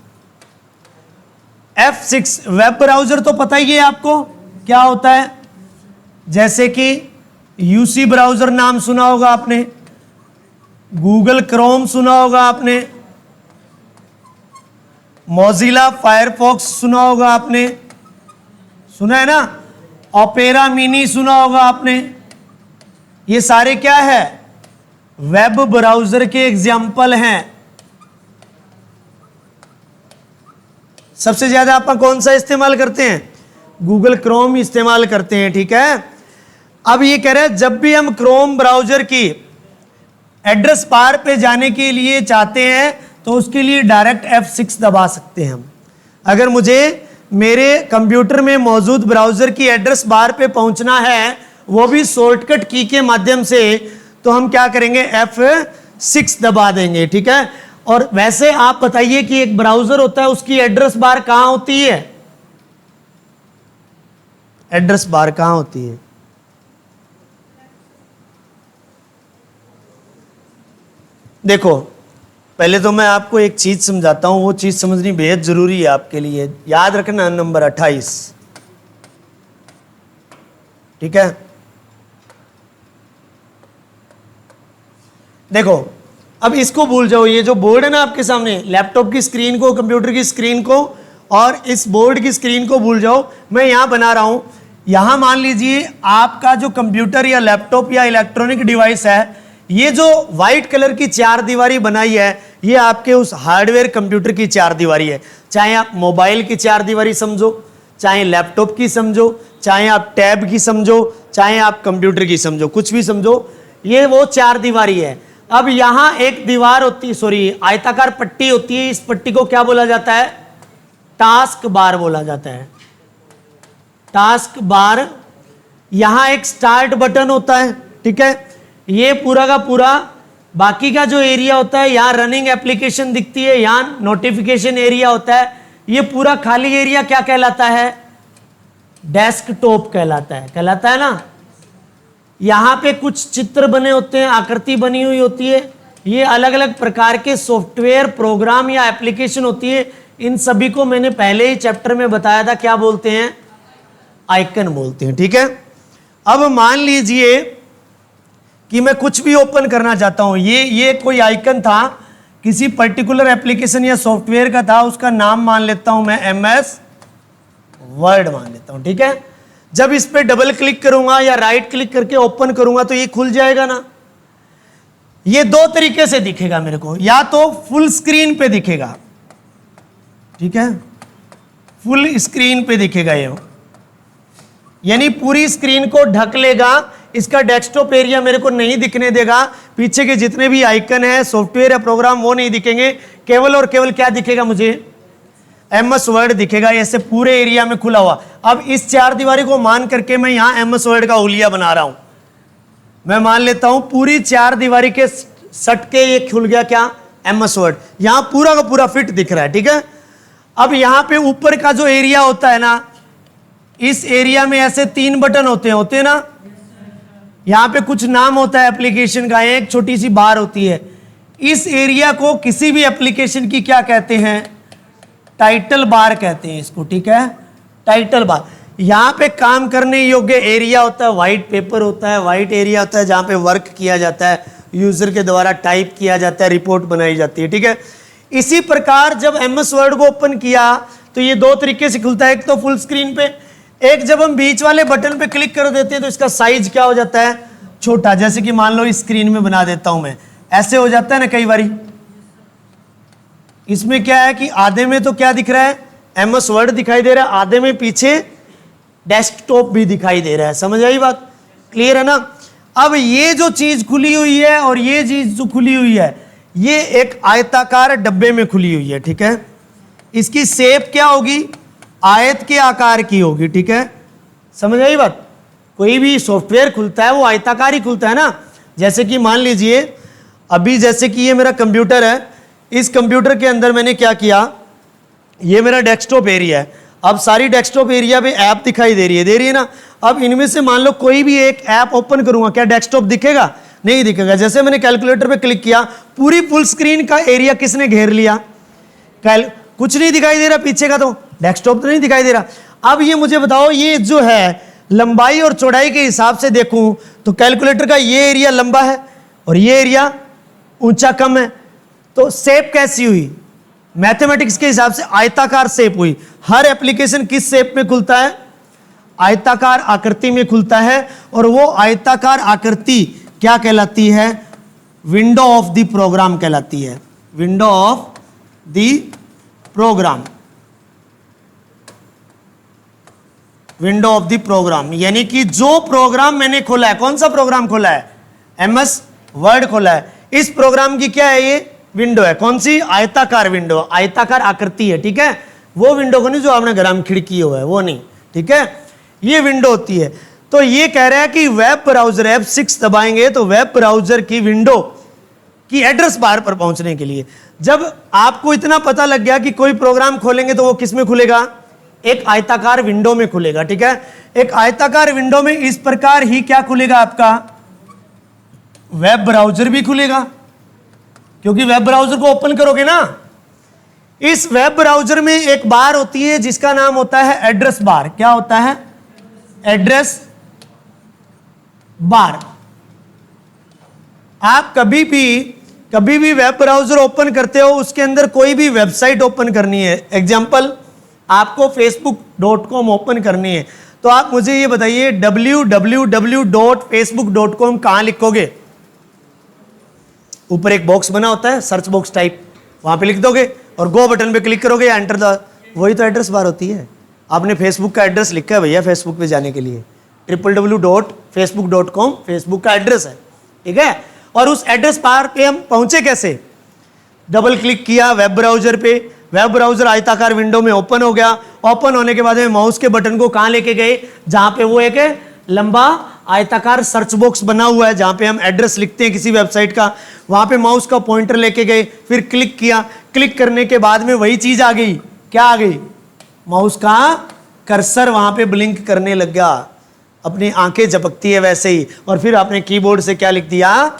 F6 वेब ब्राउजर तो पता ही है आपको क्या होता है, जैसे कि UC ब्राउजर नाम सुना होगा आपने, गूगल क्रोम सुना होगा आपने, मोजिला फायरफॉक्स सुना होगा आपने, सुना है ना, ओपेरा मिनी सुना होगा आपने। ये सारे क्या है, वेब ब्राउजर के एग्जाम्पल हैं। सबसे ज्यादा आप कौन सा इस्तेमाल करते हैं, गूगल क्रोम इस्तेमाल करते हैं, ठीक है। अब ये कह रहे हैं जब भी हम क्रोम ब्राउजर की एड्रेस बार पे जाने के लिए चाहते हैं तो उसके लिए डायरेक्ट F6 दबा सकते हैं हम। अगर मुझे मेरे कंप्यूटर में मौजूद ब्राउजर की एड्रेस बार पे पहुंचना है वो भी शॉर्टकट की के माध्यम से, तो हम क्या करेंगे, F6 दबा देंगे, ठीक है। और वैसे आप बताइए कि एक ब्राउजर होता है उसकी एड्रेस बार कहां होती है, एड्रेस बार कहां होती है, देखो पहले तो मैं आपको एक चीज समझाता हूं, वो चीज समझनी बेहद जरूरी है आपके लिए। याद रखना नंबर 28, ठीक है। देखो अब इसको भूल जाओ, ये जो बोर्ड है ना आपके सामने, लैपटॉप की स्क्रीन को, कंप्यूटर की स्क्रीन को और इस बोर्ड की स्क्रीन को भूल जाओ। मैं यहां बना रहा हूं, यहां मान लीजिए आपका जो कंप्यूटर या लैपटॉप या इलेक्ट्रॉनिक डिवाइस है, ये जो व्हाइट कलर की चार दीवारी बनाई है ये आपके उस हार्डवेयर कंप्यूटर की चार दीवारी है। चाहे आप मोबाइल की चार दीवारी समझो, चाहे लैपटॉप की समझो, चाहे आप टैब की समझो, चाहे आप कंप्यूटर की समझो, कुछ भी समझो, ये वो चार दीवारी है। अब यहां एक दीवार होती, सॉरी आयताकार पट्टी होती है, इस पट्टी को क्या बोला जाता है, टास्क बार बोला जाता है, टास्क बार। यहां एक स्टार्ट बटन होता है, ठीक है। ये पूरा का पूरा बाकी का जो एरिया होता है, यहां रनिंग एप्लीकेशन दिखती है, यहां नोटिफिकेशन एरिया होता है, ये पूरा खाली एरिया क्या कहलाता है, डेस्कटॉप कहलाता है ना। यहां पे कुछ चित्र बने होते हैं, आकृति बनी हुई होती है, ये अलग अलग प्रकार के सॉफ्टवेयर, प्रोग्राम या एप्लीकेशन होती है। इन सभी को मैंने पहले ही चैप्टर में बताया था, क्या बोलते हैं, आइकन बोलते हैं, ठीक है। अब मान लीजिए कि मैं कुछ भी ओपन करना चाहता हूं, ये कोई आइकन था, किसी पर्टिकुलर एप्लीकेशन या सॉफ्टवेयर का था, उसका नाम मान लेता हूं मैं MS वर्ड मान लेता हूं, ठीक है। जब इस पे डबल क्लिक करूंगा या राइट क्लिक करके ओपन करूंगा तो ये खुल जाएगा ना। ये दो तरीके से दिखेगा मेरे को, या तो फुल स्क्रीन पे दिखेगा, ठीक है, फुल स्क्रीन पे दिखेगा ये, यानी पूरी स्क्रीन को ढक लेगा, इसका डेस्कटॉप एरिया मेरे को नहीं दिखने देगा, पीछे के जितने भी आइकन है, सॉफ्टवेयर या प्रोग्राम वो नहीं दिखेंगे, केवल और केवल क्या दिखेगा मुझे, MS वर्ड दिखेगा, ऐसे पूरे एरिया में खुला हुआ। अब इस चार दीवारी को मान करके मैं यहां MS वर्ड का हुलिया बना रहा हूं, मैं मान लेता हूं पूरी चार दीवारी के सट के ये खुल गया क्या, MS वर्ड, यहां पूरा का पूरा फिट दिख रहा है, ठीक है। अब यहां पे ऊपर का जो एरिया होता है ना, इस एरिया में ऐसे तीन बटन होते हैं ना, यहां पे कुछ नाम होता है एप्लीकेशन का, एक छोटी सी बार होती है। इस एरिया को किसी भी एप्लीकेशन की क्या कहते हैं, टाइटल बार कहते हैं इसको, ठीक है, टाइटल बार। यहां पे काम करने योग्य एरिया होता है, व्हाइट पेपर होता है, व्हाइट एरिया होता है जहां पे वर्क किया जाता है, यूजर के द्वारा टाइप किया जाता है, रिपोर्ट बनाई जाती है, ठीक है। इसी प्रकार जब MS वर्ड को ओपन किया तो ये दो तरीके से खुलता है, एक तो फुल स्क्रीन पे, एक जब हम बीच वाले बटन पे क्लिक कर देते हैं तो इसका साइज क्या हो जाता है, छोटा। जैसे कि मान लो इस स्क्रीन में बना देता हूं मैं, ऐसे हो जाता है ना कई बारी। इसमें क्या है कि आधे में तो क्या दिख रहा है, MS वर्ड दिखाई दे रहा है, आधे में पीछे डेस्कटॉप भी दिखाई दे रहा है। समझ आई बात, क्लियर है ना। अब ये जो चीज खुली हुई है और ये चीज जो खुली हुई है, ये एक आयताकार डब्बे में खुली हुई है, ठीक है। इसकी शेप क्या होगी, आयत के आकार की होगी, ठीक है। समझ आई बात, कोई भी सॉफ्टवेयर खुलता है वो आयताकार ही खुलता है ना। जैसे कि मान लीजिए अभी जैसे कि ये मेरा कंप्यूटर है, इस कंप्यूटर के अंदर मैंने क्या किया, ये मेरा डेस्कटॉप एरिया है। अब सारी डेस्कटॉप एरिया पे ऐप दिखाई दे रही है ना। अब इनमें से मान लो कोई भी एक ऐप ओपन करूंगा, क्या डेस्कटॉप दिखेगा, नहीं दिखेगा। जैसे मैंने कैलकुलेटर पे क्लिक किया, पूरी फुल स्क्रीन का एरिया किसने घेर लिया, कुछ नहीं दिखाई दे रहा पीछे का, तो डेस्कटॉप तो नहीं दिखाई दे रहा। अब ये मुझे बताओ, ये जो है लंबाई और चौड़ाई के हिसाब से देखूं तो कैलकुलेटर का ये एरिया लंबा है और ये एरिया ऊंचा कम है, तो शेप कैसी हुई, मैथमेटिक्स के हिसाब से आयताकार शेप हुई। हर एप्लीकेशन किस शेप में खुलता है, आयताकार आकृति में खुलता है, और वो आयताकार आकृति क्या कहलाती है, विंडो ऑफ द प्रोग्राम कहलाती है, window of the program, window of the program. यानी कि जो प्रोग्राम मैंने खोला है, कौन सा प्रोग्राम खोला है, एमएस वर्ड खोला है, इस प्रोग्राम की क्या है, ये विंडो है। कौन सी, आयताकार विंडो, आयताकार आकृति है, ठीक है। वो विंडो को नहीं जो आपने घर में खिड़की हो है, वो नहीं, ठीक है, ये विंडो होती है। तो ये कह रहा है कि वेब ब्राउजर, F6 दबाएंगे तो वेब ब्राउजर की विंडो की एड्रेस बार पर पहुंचने के लिए, जब आपको इतना पता लग गया कि कोई प्रोग्राम खोलेंगे तो वो किस में खुलेगा, एक आयताकार विंडो में खुलेगा, ठीक है। एक आयताकार विंडो में इस प्रकार ही क्या खुलेगा, आपका वेब ब्राउजर भी खुलेगा, क्योंकि वेब ब्राउजर को ओपन करोगे ना, इस वेब ब्राउजर में एक बार होती है जिसका नाम होता है एड्रेस बार। क्या होता है, एड्रेस बार। आप कभी भी वेब ब्राउजर ओपन करते हो, उसके अंदर कोई भी वेबसाइट ओपन करनी है, एग्जांपल आपको facebook.com ओपन करनी है, तो आप मुझे ये बताइए www.facebook.com कहां लिखोगे, ऊपर एक बॉक्स बना होता है सर्च बॉक्स टाइप, वहां पे लिख दोगे और गो बटन पे क्लिक करोगे या एंटर द, वही तो एड्रेस बार होती है। आपने फेसबुक का एड्रेस लिखा है भैया, फेसबुक पे जाने के लिए www.facebook.com फेसबुक का एड्रेस है, ठीक है। और उस एड्रेस बार पे हम पहुंचे कैसे, डबल क्लिक किया वेब ब्राउजर पे, वेब ब्राउजर आयताकार विंडो में ओपन हो गया। ओपन होने के बाद में माउस के बटन को कहां लेके गए, जहां पे वो एक लंबा आयताकार सर्च बॉक्स बना हुआ है, जहां पे हम एड्रेस लिखते हैं किसी वेबसाइट का, वहां पे माउस का पॉइंटर लेके गए, फिर क्लिक किया। क्लिक करने के बाद में वही चीज आ गई, क्या आ गई, माउस का कर्सर वहां पे ब्लिंक करने लग गया, अपनी आंखें झपकती है वैसे ही, और फिर आपने कीबोर्ड से क्या लिख दिया,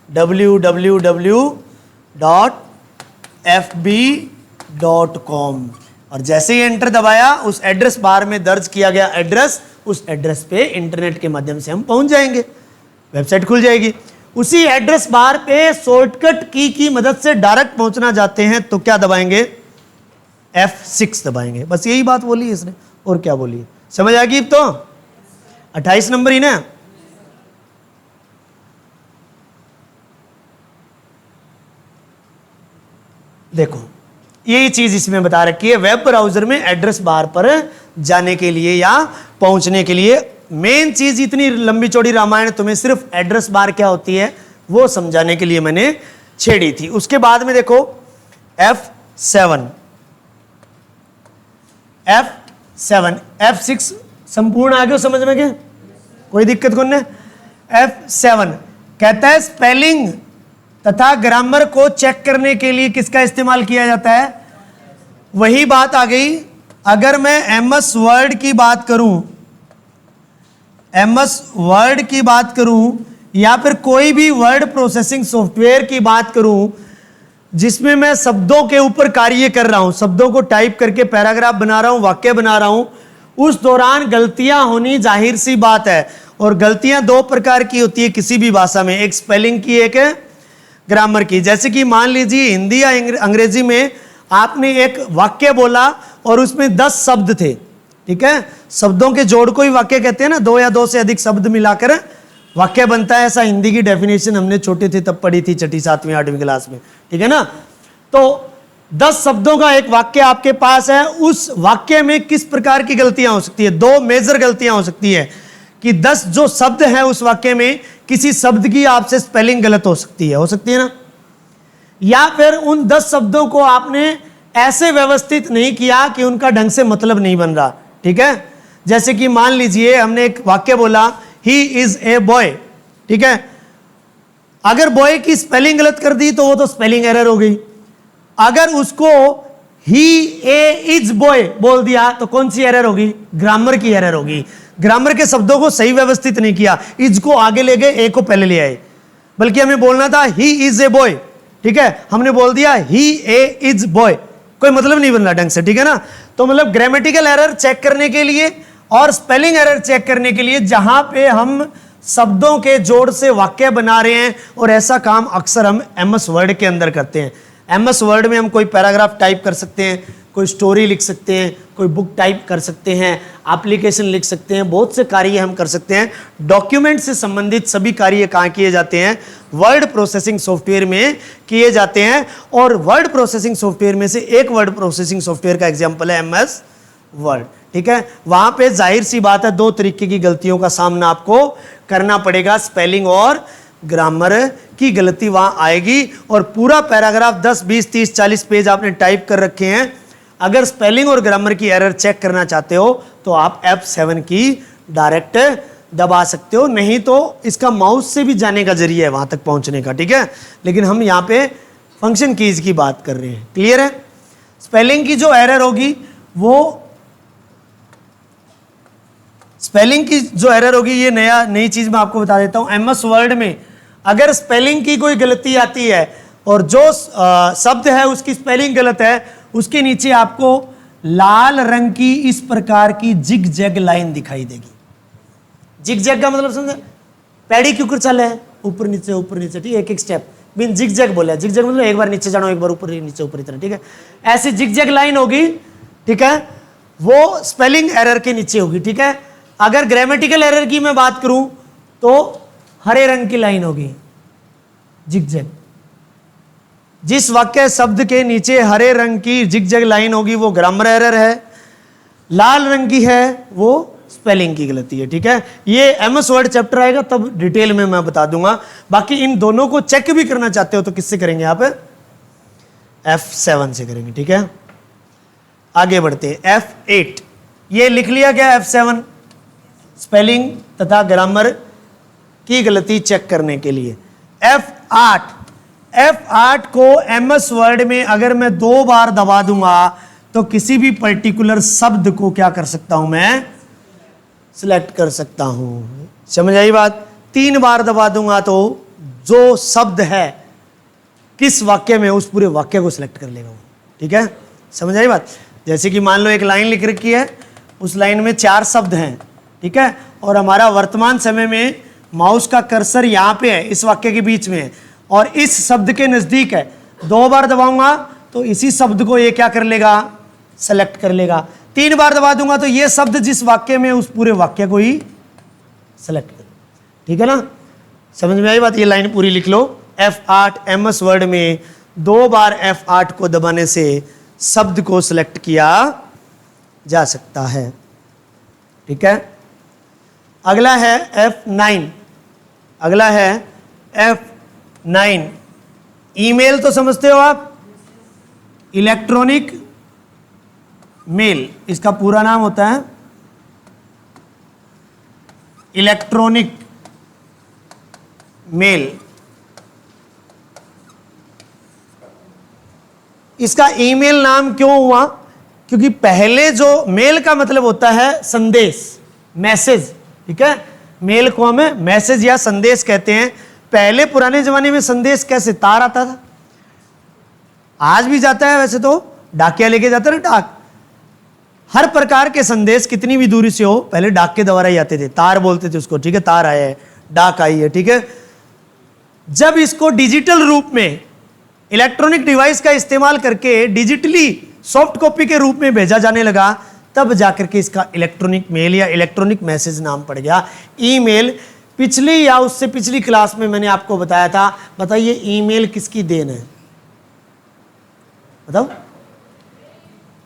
www.fb.com, और जैसे ही एंटर दबाया उस एड्रेस बार में दर्ज किया गया एड्रेस, उस एड्रेस पे इंटरनेट के माध्यम से हम पहुंच जाएंगे, वेबसाइट खुल जाएगी। उसी एड्रेस बार पे शॉर्टकट की मदद से डायरेक्ट पहुंचना चाहते हैं तो क्या दबाएंगे, F6 दबाएंगे। बस यही बात बोली है इसने, और क्या बोली है, समझ आ गई। अब तो 28 नंबर ही ना, देखो यही चीज इसमें बता रखी है, वेब ब्राउजर में एड्रेस बार पर जाने के लिए या पहुंचने के लिए मेन चीज, इतनी लंबी चौड़ी रामायण तुम्हें सिर्फ एड्रेस बार क्या होती है वो समझाने के लिए मैंने छेड़ी थी। उसके बाद में देखो F7, F6 संपूर्ण आगे समझ में, क्या कोई दिक्कत कौन है। F7 कहता है स्पेलिंग तथा ग्रामर को चेक करने के लिए किसका इस्तेमाल किया जाता है, वही बात आ गई। अगर मैं एमएस वर्ड की बात करूं, या फिर कोई भी वर्ड प्रोसेसिंग सॉफ्टवेयर की बात करूं जिसमें मैं शब्दों के ऊपर कार्य कर रहा हूं, शब्दों को टाइप करके पैराग्राफ बना रहा हूं, वाक्य बना रहा हूं, उस दौरान गलतियां होनी जाहिर सी बात है। और गलतियां दो प्रकार की होती है किसी भी भाषा में, एक स्पेलिंग की, एक ग्रामर की। जैसे कि मान लीजिए हिंदी या अंग्रेजी में आपने एक वाक्य बोला और उसमें 10 शब्द थे, ठीक है, शब्दों के जोड़ को ही वाक्य कहते हैं ना, 2 या 2 से अधिक शब्द मिलाकर वाक्य बनता है, ऐसा हिंदी की डेफिनेशन हमने छोटे थे तब पढ़ी थी, 6ठी 7वीं 8वीं क्लास में, ठीक है ना। तो 10 शब्दों का एक वाक्य आपके पास है, उस वाक्य में किस प्रकार की गलतियां हो सकती है, 2 मेजर गलतियां हो सकती है कि 10 जो शब्द हैं उस वाक्य में किसी शब्द की आपसे स्पेलिंग गलत हो सकती है ना, या फिर उन 10 शब्दों को आपने ऐसे व्यवस्थित नहीं किया कि उनका ढंग से मतलब नहीं बन रहा, ठीक है। जैसे कि मान लीजिए हमने एक वाक्य बोला ही इज ए बॉय, ठीक है, अगर बॉय की स्पेलिंग गलत कर दी तो वो तो स्पेलिंग एरर हो गई। अगर उसको ही ए इज बॉय बोल दिया तो कौन सी एरर होगी, ग्रामर की एरर होगी। ग्रामर के शब्दों को सही व्यवस्थित नहीं किया, इज को आगे ले गए, ए को पहले ले आए, बल्कि हमें बोलना था ही इज ए बॉय, ठीक है, हमने बोल दिया ही ए इज बॉय, कोई मतलब नहीं बन रहा ढंग से, ठीक है ना। तो मतलब ग्रामेटिकल एरर चेक करने के लिए और स्पेलिंग एरर चेक करने के लिए जहां पे हम शब्दों के जोड़ से वाक्य बना रहे हैं, और ऐसा काम अक्सर हम एमएस वर्ड के अंदर करते हैं। एमएस वर्ड में हम कोई पैराग्राफ टाइप कर सकते हैं, कोई स्टोरी लिख सकते हैं, कोई बुक टाइप कर सकते हैं, एप्लीकेशन लिख सकते हैं, बहुत से कार्य हम कर सकते हैं। डॉक्यूमेंट से संबंधित सभी कार्य कहाँ किए जाते हैं? वर्ड प्रोसेसिंग सॉफ्टवेयर में किए जाते हैं। और वर्ड प्रोसेसिंग सॉफ्टवेयर में से एक वर्ड प्रोसेसिंग सॉफ्टवेयर का एग्जाम्पल है एमएस वर्ड। ठीक है, वहां पे जाहिर सी बात है 2 तरीके की गलतियों का सामना आपको करना पड़ेगा, स्पेलिंग और ग्रामर की गलती वहां आएगी। और पूरा पैराग्राफ 10, 20, 30, 40 पेज आपने टाइप कर रखे हैं, अगर स्पेलिंग और ग्रामर की एरर चेक करना चाहते हो तो आप F7 की डायरेक्ट दबा सकते हो, नहीं तो इसका माउस से भी जाने का जरिया है वहां तक पहुंचने का। ठीक है, लेकिन हम यहां पे फंक्शन कीज की बात कर रहे हैं। क्लियर है? स्पेलिंग की जो एरर होगी वो ये नई चीज मैं आपको बता देता हूं। एमएस वर्ड में अगर स्पेलिंग की कोई गलती आती है और जो शब्द है उसकी स्पेलिंग गलत है, उसके नीचे आपको लाल रंग की इस प्रकार की जिग जैग लाइन दिखाई देगी। जिग जैग का मतलब समझे? पैडी क्यों कर चले है, ऊपर नीचे, ठीक है, एक स्टेप मीन जिग जैग बोला। जिग जैग मतलब एक बार नीचे जाना, एक बार ऊपर नीचे, ऊपर इतना। ठीक है, ऐसी जिग जैग लाइन होगी। ठीक है, वो स्पेलिंग एरर के नीचे होगी। ठीक है, अगर ग्रामेटिकल एरर की मैं बात करूं तो हरे रंग की लाइन होगी, जिगजैग। जिस वाक्य शब्द के नीचे हरे रंग की जिगजैग लाइन होगी वो ग्रामर एरर है, लाल रंग की है वो स्पेलिंग की गलती है। ठीक है, ये एमएस वर्ड चैप्टर आएगा तब डिटेल में मैं बता दूंगा। बाकी इन दोनों को चेक भी करना चाहते हो तो किससे करेंगे आप? F7 से करेंगे। ठीक है, आगे बढ़ते हैं। F8 ये लिख लिया गया। F7 स्पेलिंग तथा ग्रामर की गलती चेक करने के लिए। F8 को एमएस वर्ड में अगर मैं 2 बार दबा दूंगा तो किसी भी पर्टिकुलर शब्द को क्या कर सकता हूं? मैं सिलेक्ट कर सकता हूं। समझ आई बात? 3 बार दबा दूंगा तो जो शब्द है किस वाक्य में, उस पूरे वाक्य को सिलेक्ट कर लेगा वो। ठीक है, समझ आई बात? जैसे कि मान लो एक लाइन लिख रखी है, उस लाइन में 4 शब्द हैं। ठीक है, और हमारा वर्तमान समय में माउस का कर्सर यहां पे है, इस वाक्य के बीच में है और इस शब्द के नजदीक है। 2 बार दबाऊंगा तो इसी शब्द को ये क्या कर लेगा? सेलेक्ट कर लेगा। 3 बार दबा दूंगा तो ये शब्द जिस वाक्य में, उस पूरे वाक्य को ही सेलेक्ट कर। ठीक है ना, समझ में आई बात? ये लाइन पूरी लिख लो। F8 एमएस वर्ड में 2 बार F8 को दबाने से शब्द को सिलेक्ट किया जा सकता है। ठीक है, अगला है F9। ईमेल तो समझते हो आप? इलेक्ट्रॉनिक मेल, इसका पूरा नाम होता है इलेक्ट्रॉनिक मेल। इसका ईमेल नाम क्यों हुआ? क्योंकि पहले जो मेल का मतलब होता है संदेश, मैसेज। ठीक है, मेल को हमें मैसेज या संदेश कहते हैं। पहले पुराने जमाने में संदेश कैसे? तार आता था, आज भी जाता है वैसे तो, डाकिया लेके जाता है ना, डाक। हर प्रकार के संदेश कितनी भी दूरी से हो पहले डाक के द्वारा ही आते थे, तार बोलते थे उसको। ठीक है, तार आया है, डाक आई है। ठीक है, जब इसको डिजिटल रूप में इलेक्ट्रॉनिक डिवाइस का इस्तेमाल करके डिजिटली सॉफ्ट कॉपी के रूप में भेजा जाने लगा, तब जाकर के इसका इलेक्ट्रॉनिक मेल या इलेक्ट्रॉनिक मैसेज नाम पड़ गया। ईमेल पिछली या उससे पिछली क्लास में मैंने आपको बताया था। बताइए ईमेल किसकी देन है? बताओ।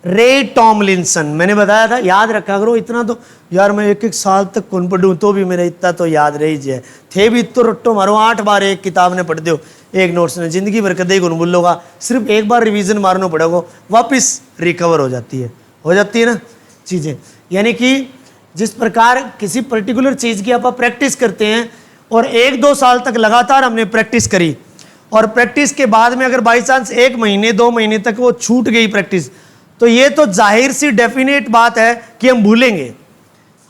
रे टॉमलिंसन। मैंने बताया था, याद रखा करो। इतना तो यार मैं 1-1 साल तक कौन पढ़ूं तो भी मेरा इतना तो याद रही जाए थे भी तो रट्टो मारो 8 बार एक किताब ने पढ़ दो, एक नोट्स ने जिंदगी भर कदे कौन भूलोगा। सिर्फ एक बार रिवीजन मारना पड़ेगा, वापस रिकवर हो जाती है ना चीज़ें। यानी कि जिस प्रकार किसी पर्टिकुलर चीज़ की आप प्रैक्टिस करते हैं और 1-2 साल तक लगातार हमने प्रैक्टिस करी, और प्रैक्टिस के बाद में अगर बाई चांस 1 महीने 2 महीने तक वो छूट गई प्रैक्टिस, तो ये तो जाहिर सी डेफिनेट बात है कि हम भूलेंगे।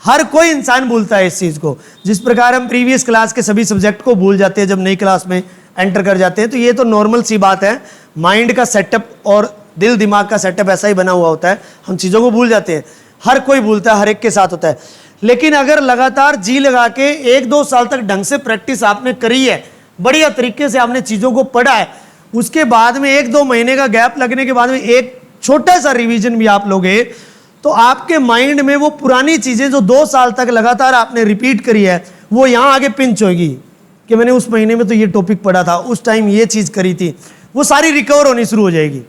हर कोई इंसान भूलता है इस चीज़ को। जिस प्रकार हम प्रीवियस क्लास के सभी सब्जेक्ट को भूल जाते हैं जब नई क्लास में एंटर कर जाते हैं, तो ये तो नॉर्मल सी बात है। माइंड का सेटअप और दिल दिमाग का सेटअप ऐसा ही बना हुआ होता है, हम चीज़ों को भूल जाते हैं। हर कोई भूलता है, हर एक के साथ होता है। लेकिन अगर लगातार जी लगा के 1-2 साल तक ढंग से प्रैक्टिस आपने करी है, बढ़िया तरीके से आपने चीज़ों को पढ़ा है, उसके बाद में 1-2 महीने का गैप लगने के बाद में एक छोटा सा रिवीजन भी आप लोगे तो आपके माइंड में वो पुरानी चीज़ें जो 2 साल तक लगातार आपने रिपीट करी है वो यहाँ आगे पिंच होगी कि मैंने उस महीने में तो ये टॉपिक पढ़ा था, उस टाइम ये चीज़ करी थी, वो सारी रिकवर होनी शुरू हो जाएगी,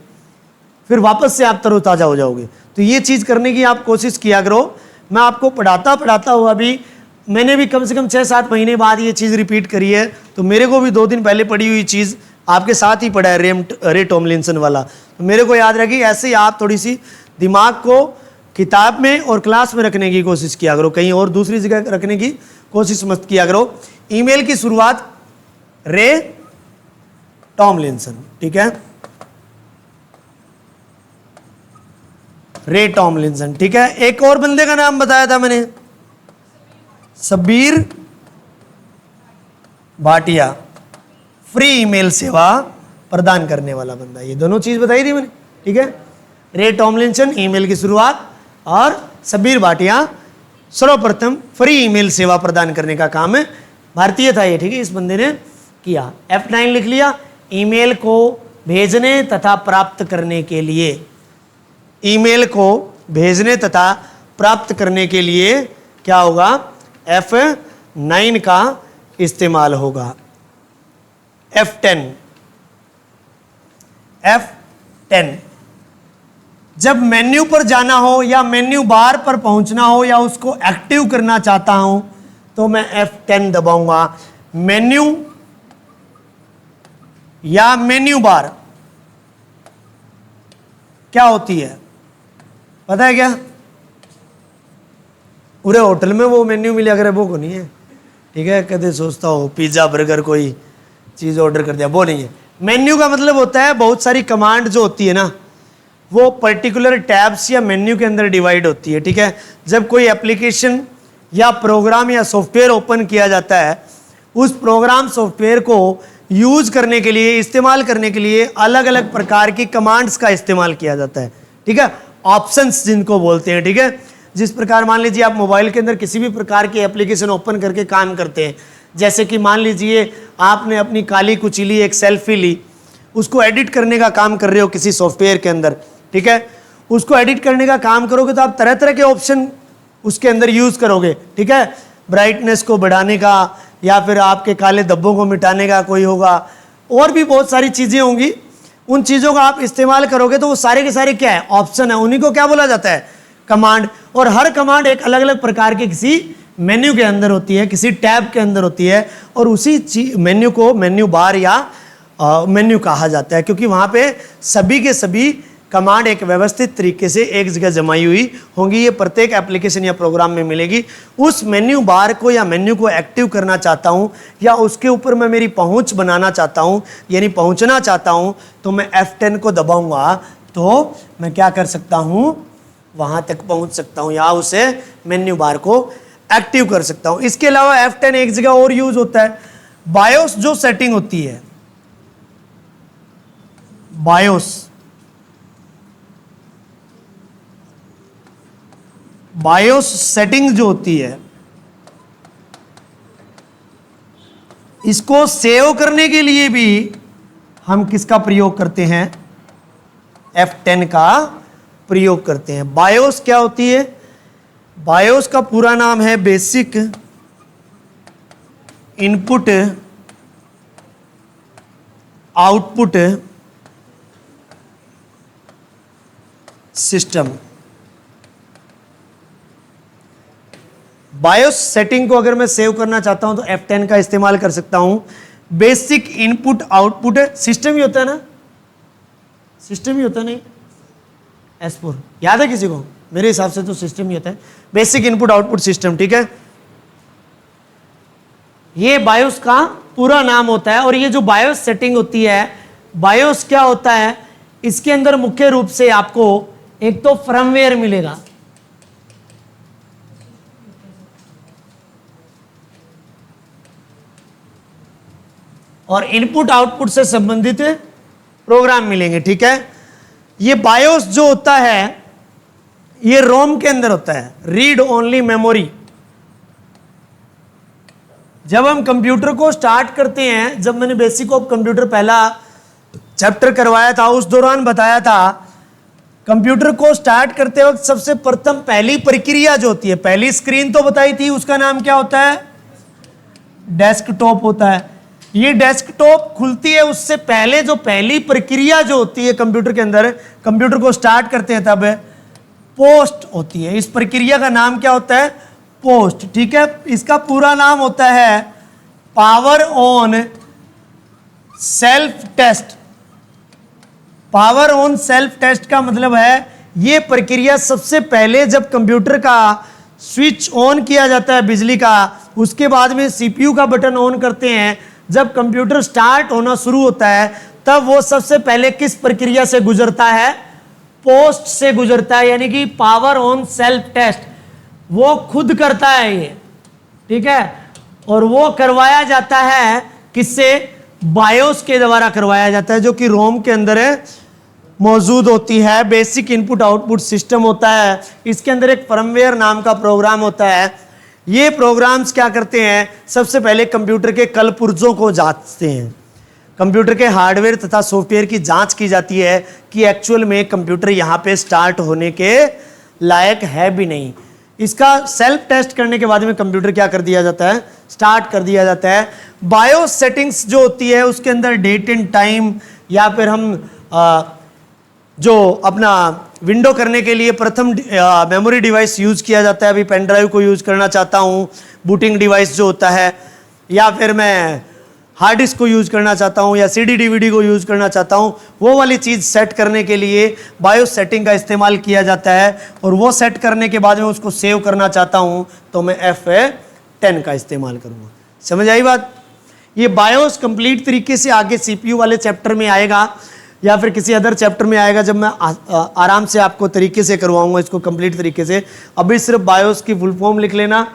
फिर वापस से आप तरोताज़ा हो जाओगे। तो ये चीज़ करने की आप कोशिश किया करो। मैं आपको पढ़ाता हुआ भी मैंने भी कम से कम 6-7 महीने बाद ये चीज़ रिपीट करी है, तो मेरे को भी 2 दिन पहले पढ़ी हुई चीज़ आपके साथ ही पढ़ा है रे टॉमलिंसन वाला, तो मेरे को याद रखी। ऐसे ही आप थोड़ी सी दिमाग को किताब में और क्लास में रखने की कोशिश किया करो, कहीं और दूसरी जगह रखने की कोशिश मत किया करो। ईमेल की शुरुआत रे टॉमलिंसन, ठीक है, रे टॉमलिंसन, ठीक है। एक और बंदे का नाम बताया था मैंने, सबीर भाटिया, फ्री ईमेल सेवा प्रदान करने वाला बंदा, ये दोनों चीज बताई थी मैंने, ठीक है। रे टॉमलिंसन ईमेल की शुरुआत और सबीर भाटिया सर्वप्रथम फ्री ईमेल सेवा प्रदान करने का काम है, भारतीय था ये, ठीक है, इस बंदे ने किया। F9 लिख लिया, ईमेल को भेजने तथा प्राप्त करने के लिए, ईमेल को भेजने तथा प्राप्त करने के लिए क्या होगा, F9 का इस्तेमाल होगा। F10 जब मेन्यू पर जाना हो या मेन्यू बार पर पहुंचना हो या उसको एक्टिव करना चाहता हूं तो मैं F10 दबाऊंगा। मेन्यू या मेन्यू बार क्या होती है पता है क्या? पूरे होटल में वो मेन्यू मिला करे वो को नहीं है, ठीक है। कदे सोचता हो पिज्जा बर्गर कोई चीज़ ऑर्डर कर दिया, वो नहीं है। मेन्यू का मतलब होता है बहुत सारी कमांड जो होती है ना वो पर्टिकुलर टैब्स या मेन्यू के अंदर डिवाइड होती है, ठीक है। जब कोई एप्लीकेशन या प्रोग्राम या सॉफ्टवेयर ओपन किया जाता है, उस प्रोग्राम सॉफ्टवेयर को यूज करने के लिए, इस्तेमाल करने के लिए अलग अलग प्रकार की कमांड्स का इस्तेमाल किया जाता है, ठीक है। ऑप्शंस जिनको बोलते हैं, ठीक है। जिस प्रकार मान लीजिए आप मोबाइल के अंदर किसी भी प्रकार की एप्लीकेशन ओपन करके काम करते हैं, जैसे कि मान लीजिए आपने अपनी काली कुचीली एक सेल्फी ली, उसको एडिट करने का काम कर रहे हो किसी सॉफ्टवेयर के अंदर, ठीक है। उसको एडिट करने का काम करोगे तो आप तरह तरह के ऑप्शन उसके अंदर यूज करोगे, ठीक है। ब्राइटनेस को बढ़ाने का या फिर आपके काले धब्बों को मिटाने का कोई होगा, और भी बहुत सारी चीजें होंगी। उन चीजों का आप इस्तेमाल करोगे तो वो सारे के सारे क्या है, ऑप्शन है। उन्हीं को क्या बोला जाता है, कमांड। और हर कमांड एक अलग अलग प्रकार के किसी मेन्यू के अंदर होती है, किसी टैब के अंदर होती है, और उसी मेन्यू को मेन्यू बार या मेन्यू कहा जाता है, क्योंकि वहां पे सभी के सभी कमांड एक व्यवस्थित तरीके से एक जगह जमाई हुई होंगी। ये प्रत्येक एप्लीकेशन या प्रोग्राम में मिलेगी। उस मेन्यू बार को या मेन्यू को एक्टिव करना चाहता हूं या उसके ऊपर मैं मेरी पहुंच बनाना चाहता हूं, यानी पहुंचना चाहता हूं, तो मैं F10 को दबाऊंगा तो मैं क्या कर सकता हूं, वहां तक पहुंच सकता हूं या उसे मेन्यू बार को एक्टिव कर सकता हूं। इसके अलावा F10 एक जगह और यूज होता है, बायोस जो सेटिंग होती है, बायोस सेटिंग जो होती है, इसको सेव करने के लिए भी हम किसका प्रयोग करते हैं, F10 का प्रयोग करते हैं। बायोस क्या होती है, बायोस का पूरा नाम है basic input output system. BIOS setting को अगर मैं सेव करना चाहता हूं तो F10 का इस्तेमाल कर सकता हूं। बेसिक इनपुट आउटपुट सिस्टम ही होता है ना, सिस्टम ही होता है, नहीं S4 याद है किसी को? मेरे हिसाब से तो सिस्टम ही होता है, बेसिक इनपुट आउटपुट सिस्टम, ठीक है। ये बायोस का पूरा नाम होता है। और ये जो बायोस सेटिंग होती है, बायोस क्या होता है, इसके अंदर मुख्य रूप से आपको एक तो फर्मवेयर मिलेगा, और इनपुट आउटपुट से संबंधित प्रोग्राम मिलेंगे, ठीक है। ये बायोस जो होता है ये रोम के अंदर होता है, रीड ओनली मेमोरी, जब हम कंप्यूटर को स्टार्ट करते हैं, जब मैंने बेसिक ऑफ कंप्यूटर पहला चैप्टर करवाया था उस दौरान बताया था, कंप्यूटर को स्टार्ट करते वक्त सबसे प्रथम पहली प्रक्रिया जो होती है, पहली स्क्रीन तो बताई थी, उसका नाम क्या होता है? डेस्कटॉप होता है। ये डेस्कटॉप खुलती है उससे पहले जो पहली प्रक्रिया जो होती है कंप्यूटर के अंदर, कंप्यूटर को स्टार्ट करते हैं तब पोस्ट होती है। इस प्रक्रिया का नाम क्या होता है? पोस्ट। ठीक है, इसका पूरा नाम होता है power on self test. Power on self test का मतलब है ये प्रक्रिया सबसे पहले जब कंप्यूटर का स्विच ऑन किया जाता है बिजली का, उसके बाद में सीपीयू का बटन ऑन करते हैं, जब कंप्यूटर स्टार्ट होना शुरू होता है तब वो सबसे पहले किस प्रक्रिया से गुजरता है? पोस्ट से गुजरता है, यानी कि पावर ऑन सेल्फ टेस्ट वो खुद करता है ये। ठीक है, और वो करवाया जाता है किससे? बायोस के द्वारा करवाया जाता है, जो कि रोम के अंदर मौजूद होती है। बेसिक इनपुट आउटपुट सिस्टम होता है, इसके अंदर एक फर्मवेयर नाम का प्रोग्राम होता है। ये प्रोग्राम्स क्या करते हैं? सबसे पहले कंप्यूटर के कलपुर्जों को जांचते हैं, कंप्यूटर के हार्डवेयर तथा सॉफ्टवेयर की जांच की जाती है कि एक्चुअल में कंप्यूटर यहाँ पे स्टार्ट होने के लायक है भी नहीं। इसका सेल्फ टेस्ट करने के बाद में कंप्यूटर क्या कर दिया जाता है? स्टार्ट कर दिया जाता है। बायोस सेटिंग्स जो होती है उसके अंदर डेट एंड टाइम, या फिर हम जो अपना विंडो करने के लिए प्रथम मेमोरी डिवाइस यूज किया जाता है। अभी पेन ड्राइव को यूज करना चाहता हूँ, बूटिंग डिवाइस जो होता है, या फिर मैं हार्ड डिस्क को यूज करना चाहता हूँ या सीडी डीवीडी को यूज करना चाहता हूँ, वो वाली चीज़ सेट करने के लिए बायोस सेटिंग का इस्तेमाल किया जाता है। और वो सेट करने के बाद में उसको सेव करना चाहता हूँ तो मैं F10 का इस्तेमाल करूँगा। समझ आई बात? ये बायोस कंप्लीट तरीके से आगे सीपीयू वाले चैप्टर में आएगा या फिर किसी अदर चैप्टर में आएगा, जब मैं आराम से आपको तरीके से करवाऊंगा इसको कंप्लीट तरीके से। अभी सिर्फ बायोस की फुल फॉर्म लिख लेना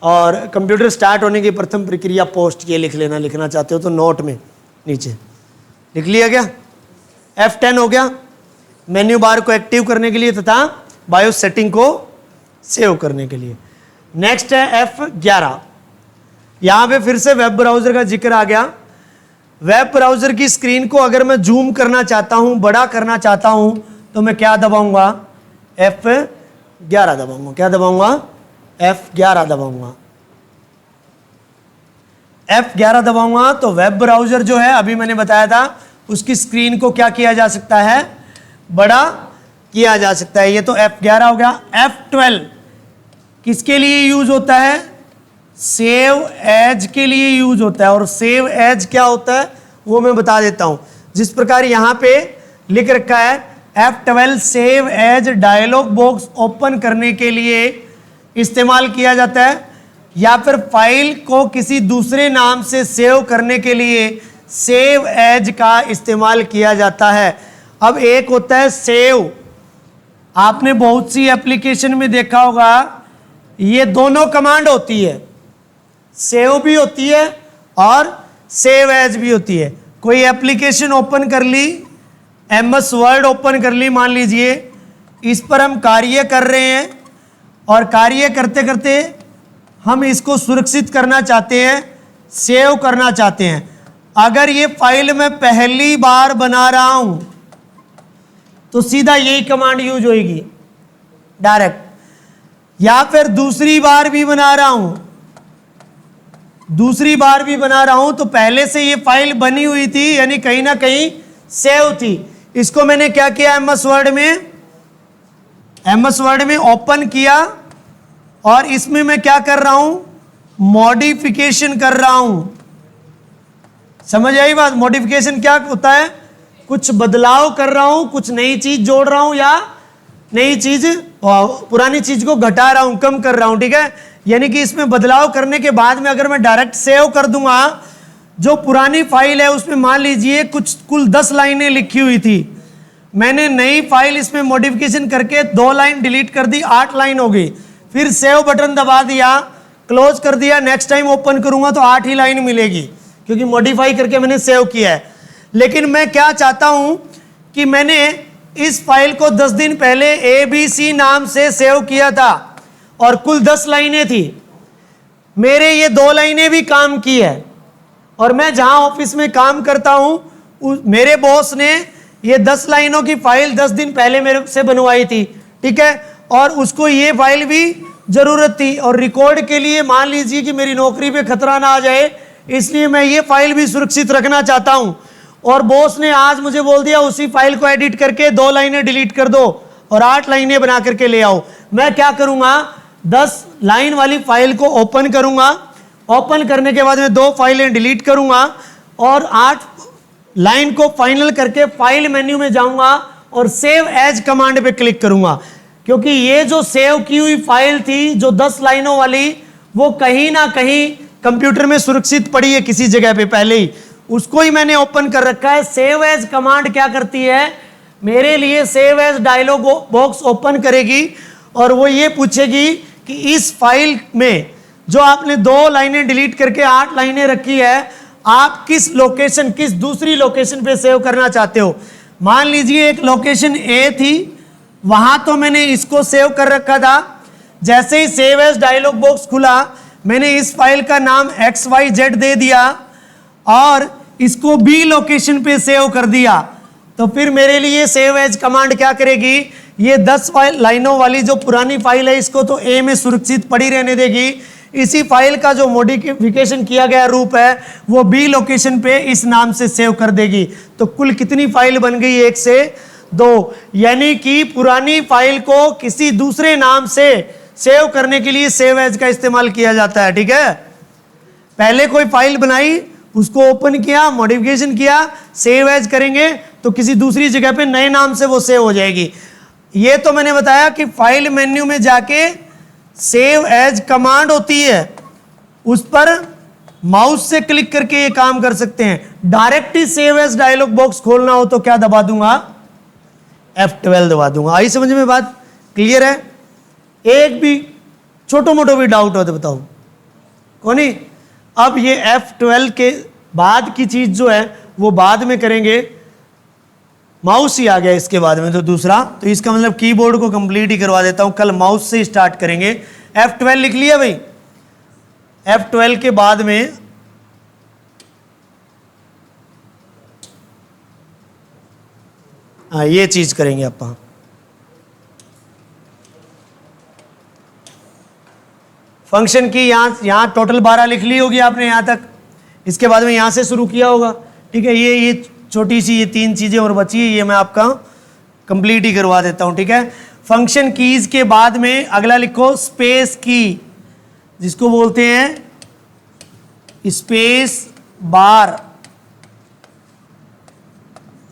और कंप्यूटर स्टार्ट होने की प्रथम प्रक्रिया पोस्ट ये लिख लेना। लिखना चाहते हो तो नोट में नीचे लिख लिया गया। F10 हो गया मेन्यू बार को एक्टिव करने के लिए तथा बायोस सेटिंग को सेव करने के लिए। नेक्स्ट है F11। यहाँ पे फिर से वेब ब्राउजर का जिक्र आ गया। वेब ब्राउजर की स्क्रीन को अगर मैं जूम करना चाहता हूं, बड़ा करना चाहता हूं, तो मैं क्या दबाऊंगा? F11 दबाऊंगा। क्या दबाऊंगा? F11 दबाऊंगा। F11 दबाऊंगा तो वेब ब्राउजर जो है अभी मैंने बताया था उसकी स्क्रीन को क्या किया जा सकता है? बड़ा किया जा सकता है। ये तो F11 हो गया। F12 किसके लिए यूज होता है? सेव एज के लिए यूज होता है। और सेव एज क्या होता है वो मैं बता देता हूं। जिस प्रकार यहां पे लिख रखा है F12 save as dialog box open करने के लिए इस्तेमाल किया जाता है, या फिर फाइल को किसी दूसरे नाम से सेव करने के लिए सेव एज का इस्तेमाल किया जाता है। अब एक होता है सेव, आपने बहुत सी एप्लीकेशन में देखा होगा ये दोनों कमांड होती है, सेव भी होती है और सेव एज भी होती है। कोई एप्लीकेशन ओपन कर ली, MS वर्ड ओपन कर ली मान लीजिए, इस पर हम कार्य कर रहे हैं और कार्य करते करते हम इसको सुरक्षित करना चाहते हैं, सेव करना चाहते हैं। अगर ये फाइल मैं पहली बार बना रहा हूं तो सीधा यही कमांड यूज होगी डायरेक्ट, या फिर दूसरी बार भी बना रहा हूं तो पहले से ये फाइल बनी हुई थी, यानी कहीं ना कहीं सेव थी। इसको मैंने क्या किया? MS वर्ड में ओपन किया और इसमें मैं क्या कर रहा हूं? मॉडिफिकेशन कर रहा हूं। समझ आई बात? मॉडिफिकेशन क्या होता है? कुछ बदलाव कर रहा हूं, कुछ नई चीज जोड़ रहा हूं या नई चीज पुरानी चीज को घटा रहा हूं, कम कर रहा हूं। ठीक है, यानी कि इसमें बदलाव करने के बाद में अगर मैं डायरेक्ट सेव कर दूंगा, जो पुरानी फाइल है उसमें मान लीजिए कुल 10 लाइनें लिखी हुई थी, मैंने नई फाइल इसमें मॉडिफिकेशन करके 2 लाइन डिलीट कर दी, 8 लाइन हो गई। फिर सेव बटन दबा दिया, क्लोज कर दिया, नेक्स्ट टाइम ओपन करूंगा तो 8 ही लाइन मिलेगी, क्योंकि मॉडिफाई करके मैंने सेव किया है। लेकिन मैं क्या चाहता हूं कि मैंने इस फाइल को 10 दिन पहले ABC नाम से सेव किया था और कुल 10 लाइनें थी। मेरे ये 2 लाइनें भी काम की है, और मैं जहां ऑफिस में काम करता हूं मेरे बॉस ने ये 10 लाइनों की फाइल 10 दिन पहले मेरे से बनवाई थी, ठीक है, और उसको ये फाइल भी जरूरत थी, और रिकॉर्ड के लिए मान लीजिए कि मेरी नौकरी पे खतरा ना आ जाए, इसलिए मैं ये फाइल भी सुरक्षित रखना चाहता हूं। और बॉस ने आज मुझे बोल दिया उसी फाइल को एडिट करके 2 लाइनें डिलीट कर दो और 8 लाइनें बना करके ले आओ। मैं क्या करूंगा, 10 लाइन वाली फाइल को ओपन करूंगा, ओपन करने के बाद में 2 फाइलें डिलीट करूंगा और 8 लाइन को फाइनल करके फाइल मेन्यू में जाऊंगा और सेव एज कमांड पे क्लिक करूंगा, क्योंकि ये जो सेव की हुई फाइल थी जो 10 लाइनों वाली, वो कहीं ना कहीं कंप्यूटर में सुरक्षित पड़ी है किसी जगह पे पहले ही, उसको ही मैंने ओपन कर रखा है। सेव एज कमांड क्या करती है, मेरे लिए save as dialog box open करेगी और वो ये पूछेगी कि इस फाइल में जो आपने 2 लाइनें डिलीट करके 8 लाइनें रखी है, आप किस लोकेशन, किस दूसरी लोकेशन पे सेव करना चाहते हो। मान लीजिए एक लोकेशन ए थी, वहां तो मैंने इसको सेव कर रखा था। जैसे ही सेव एज डायलॉग बॉक्स खुला, मैंने इस फाइल का नाम XYZ दे दिया और इसको बी लोकेशन पे सेव कर दिया। तो फिर मेरे लिए सेव एज कमांड क्या करेगी, ये 10 लाइनों वाली जो पुरानी फाइल है इसको तो ए में सुरक्षित पड़ी रहने देगी, इसी फाइल का जो मॉडिफिकेशन किया गया रूप है वो बी लोकेशन पे इस नाम से सेव कर देगी। तो कुल कितनी फाइल बन गई, 1 से 2, यानी कि पुरानी फाइल को किसी दूसरे नाम से सेव करने के लिए सेव एज का इस्तेमाल किया जाता है, ठीक है। पहले कोई फाइल बनाई, उसको ओपन किया, मॉडिफिकेशन किया, सेव एज करेंगे तो किसी दूसरी जगह पे नए नाम से वो सेव हो जाएगी। ये तो मैंने बताया कि फाइल मेन्यू में जाके सेव एज कमांड होती है, उस पर माउस से क्लिक करके ये काम कर सकते हैं। डायरेक्ट ही सेव एज डायलॉग बॉक्स खोलना हो तो क्या दबा दूंगा, F12 दबा दूंगा। आई समझ में बात, क्लियर है। एक भी छोटो मोटो भी डाउट हो तो बताओ कौन ही। अब ये F12 के बाद की चीज जो है वो बाद में करेंगे, माउस ही आ गया इसके बाद में तो दूसरा, तो इसका मतलब कीबोर्ड को कंप्लीट ही करवा देता हूं, कल माउस से स्टार्ट करेंगे। F12 लिख लिया भाई, F12 के बाद में ये चीज करेंगे अपन। फंक्शन की यहां टोटल 12 लिख ली होगी आपने यहां तक, इसके बाद में यहां से शुरू किया होगा, ठीक है। ये छोटी सी ये 3 चीजें और बची है, ये मैं आपका कंप्लीट ही करवा देता हूं, ठीक है। फंक्शन कीज के बाद में अगला लिखो स्पेस की, जिसको बोलते हैं स्पेस बार,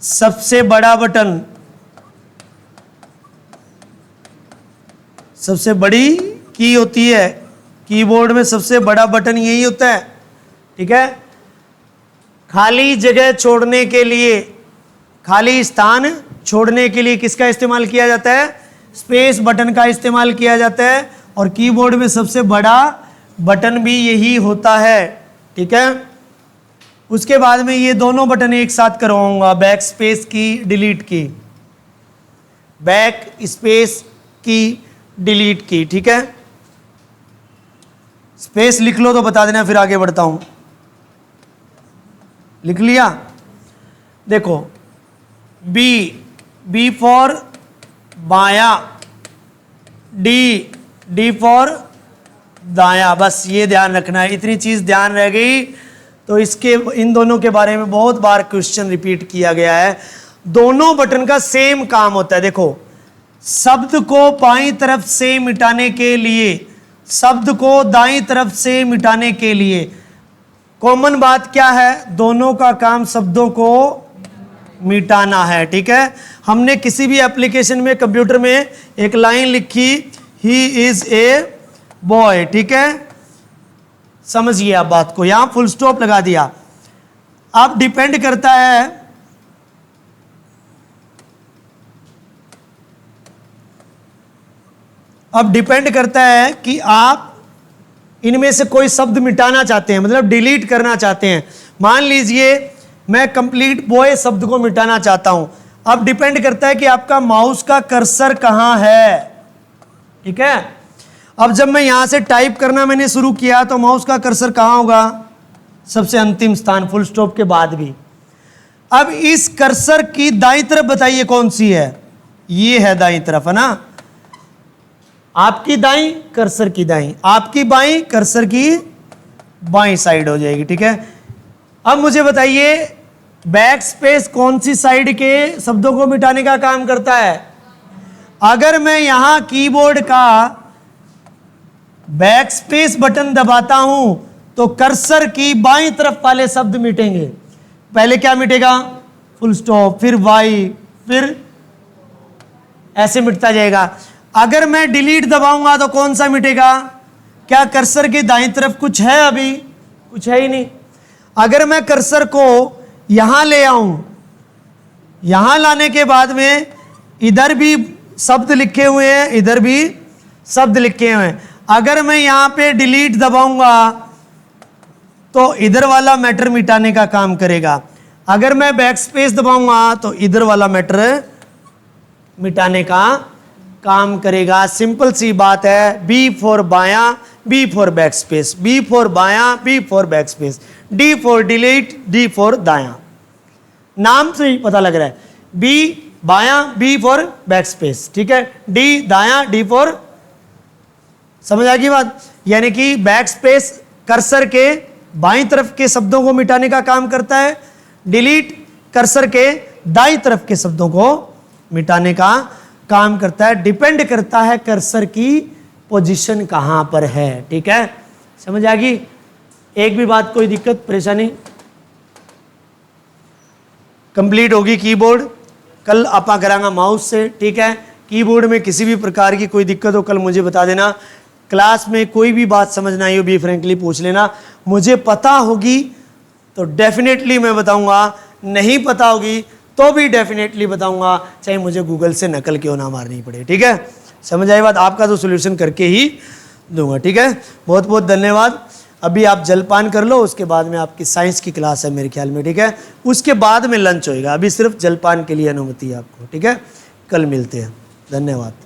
सबसे बड़ा बटन, सबसे बड़ी की होती है कीबोर्ड में, सबसे बड़ा बटन यही होता है, ठीक है। खाली जगह छोड़ने के लिए, खाली स्थान छोड़ने के लिए किसका इस्तेमाल किया जाता है, स्पेस बटन का इस्तेमाल किया जाता है, और कीबोर्ड में सबसे बड़ा बटन भी यही होता है, ठीक है। उसके बाद में ये दोनों बटन एक साथ करवाऊंगा, बैक स्पेस की, डिलीट की, बैक स्पेस की, डिलीट की, ठीक है। स्पेस लिख लो तो बता देना, फिर आगे बढ़ता हूं। लिख लिया, देखो बी फॉर बाया, डी फॉर दाया, बस ये ध्यान रखना है, इतनी चीज ध्यान रह गई। तो इसके इन दोनों के बारे में बहुत बार क्वेश्चन रिपीट किया गया है। दोनों बटन का सेम काम होता है। देखो, शब्द को बाईं तरफ से मिटाने के लिए, शब्द को दाईं तरफ से मिटाने के लिए कॉमन बात क्या है, दोनों का काम शब्दों को मिटाना है, ठीक है। हमने किसी भी एप्लीकेशन में, कंप्यूटर में एक लाइन लिखी, ही इज ए बॉय, ठीक है, समझिए आप बात को, यहां फुल स्टॉप लगा दिया। अब डिपेंड करता है, अब डिपेंड करता है कि आप इनमें से कोई शब्द मिटाना चाहते हैं, मतलब डिलीट करना चाहते हैं। मान लीजिए मैं कंप्लीट बॉय शब्द को मिटाना चाहता हूं। अब डिपेंड करता है कि आपका माउस का कर्सर कहां है, ठीक है। अब जब मैं यहां से टाइप करना मैंने शुरू किया तो माउस का कर्सर कहां होगा? सबसे अंतिम स्थान, फुल स्टॉप के बाद भी। अब इस कर्सर की दाईं तरफ बताइए कौन सी है? ये है दाईं तरफ, है ना? आपकी दाईं, कर्सर की दाईं, आपकी बाईं, कर्सर की बाईं साइड हो जाएगी, ठीक है। अब मुझे बताइए बैक स्पेस कौन सी साइड के शब्दों को मिटाने का काम करता है? अगर मैं यहां कीबोर्ड का बैक स्पेस बटन दबाता हूं तो कर्सर की बाईं तरफ वाले शब्द मिटेंगे। पहले क्या मिटेगा? फुल स्टॉप, फिर वाई, फिर ऐसे मिटता जाएगा। अगर मैं डिलीट दबाऊंगा तो कौन सा मिटेगा? क्या कर्सर की दाईं तरफ कुछ है? अभी कुछ है ही नहीं। अगर मैं कर्सर को यहां ले आऊं, यहां लाने के बाद में इधर भी शब्द लिखे हुए हैं, इधर भी शब्द लिखे हुए हैं। अगर मैं यहां पे डिलीट दबाऊंगा तो इधर वाला मैटर मिटाने का काम करेगा। अगर मैं बैक स्पेस दबाऊंगा तो इधर वाला मैटर मिटाने का काम करेगा। सिंपल सी बात है। बी फॉर बायां, B for backspace, B for बायां, B for backspace, D for delete, D for दायां। नाम से ही पता लग रहा है। बी बायां, बी फॉर बैक स्पेस, ठीक है। डी दायां, डी फॉर, समझ आ गई बात? यानी कि बैक स्पेस कर्सर के बाईं तरफ के शब्दों को मिटाने का काम करता है, डिलीट कर्सर के दाईं तरफ के शब्दों को मिटाने का काम करता है। डिपेंड करता है कर्सर की पोजीशन कहां पर है, ठीक है। समझ आ गई? एक भी बात, कोई दिक्कत परेशानी? कंप्लीट होगी कीबोर्ड। कल आपा करांगा माउस से, ठीक है। कीबोर्ड में किसी भी प्रकार की कोई दिक्कत हो कल मुझे बता देना। क्लास में कोई भी बात समझ ना आई हो बी फ्रेंकली पूछ लेना। मुझे पता होगी तो डेफिनेटली मैं बताऊंगा, नहीं पता होगी तो भी डेफिनेटली बताऊंगा, चाहे मुझे गूगल से नकल क्यों ना मारनी पड़े, ठीक है। समझ आई बात? आपका तो सोल्यूशन करके ही दूंगा, ठीक है। बहुत बहुत धन्यवाद। अभी आप जलपान कर लो, उसके बाद में आपकी साइंस की क्लास है मेरे ख्याल में, ठीक है। उसके बाद में लंच होएगा, अभी सिर्फ जलपान के लिए अनुमति है आपको, ठीक है। कल मिलते हैं, धन्यवाद।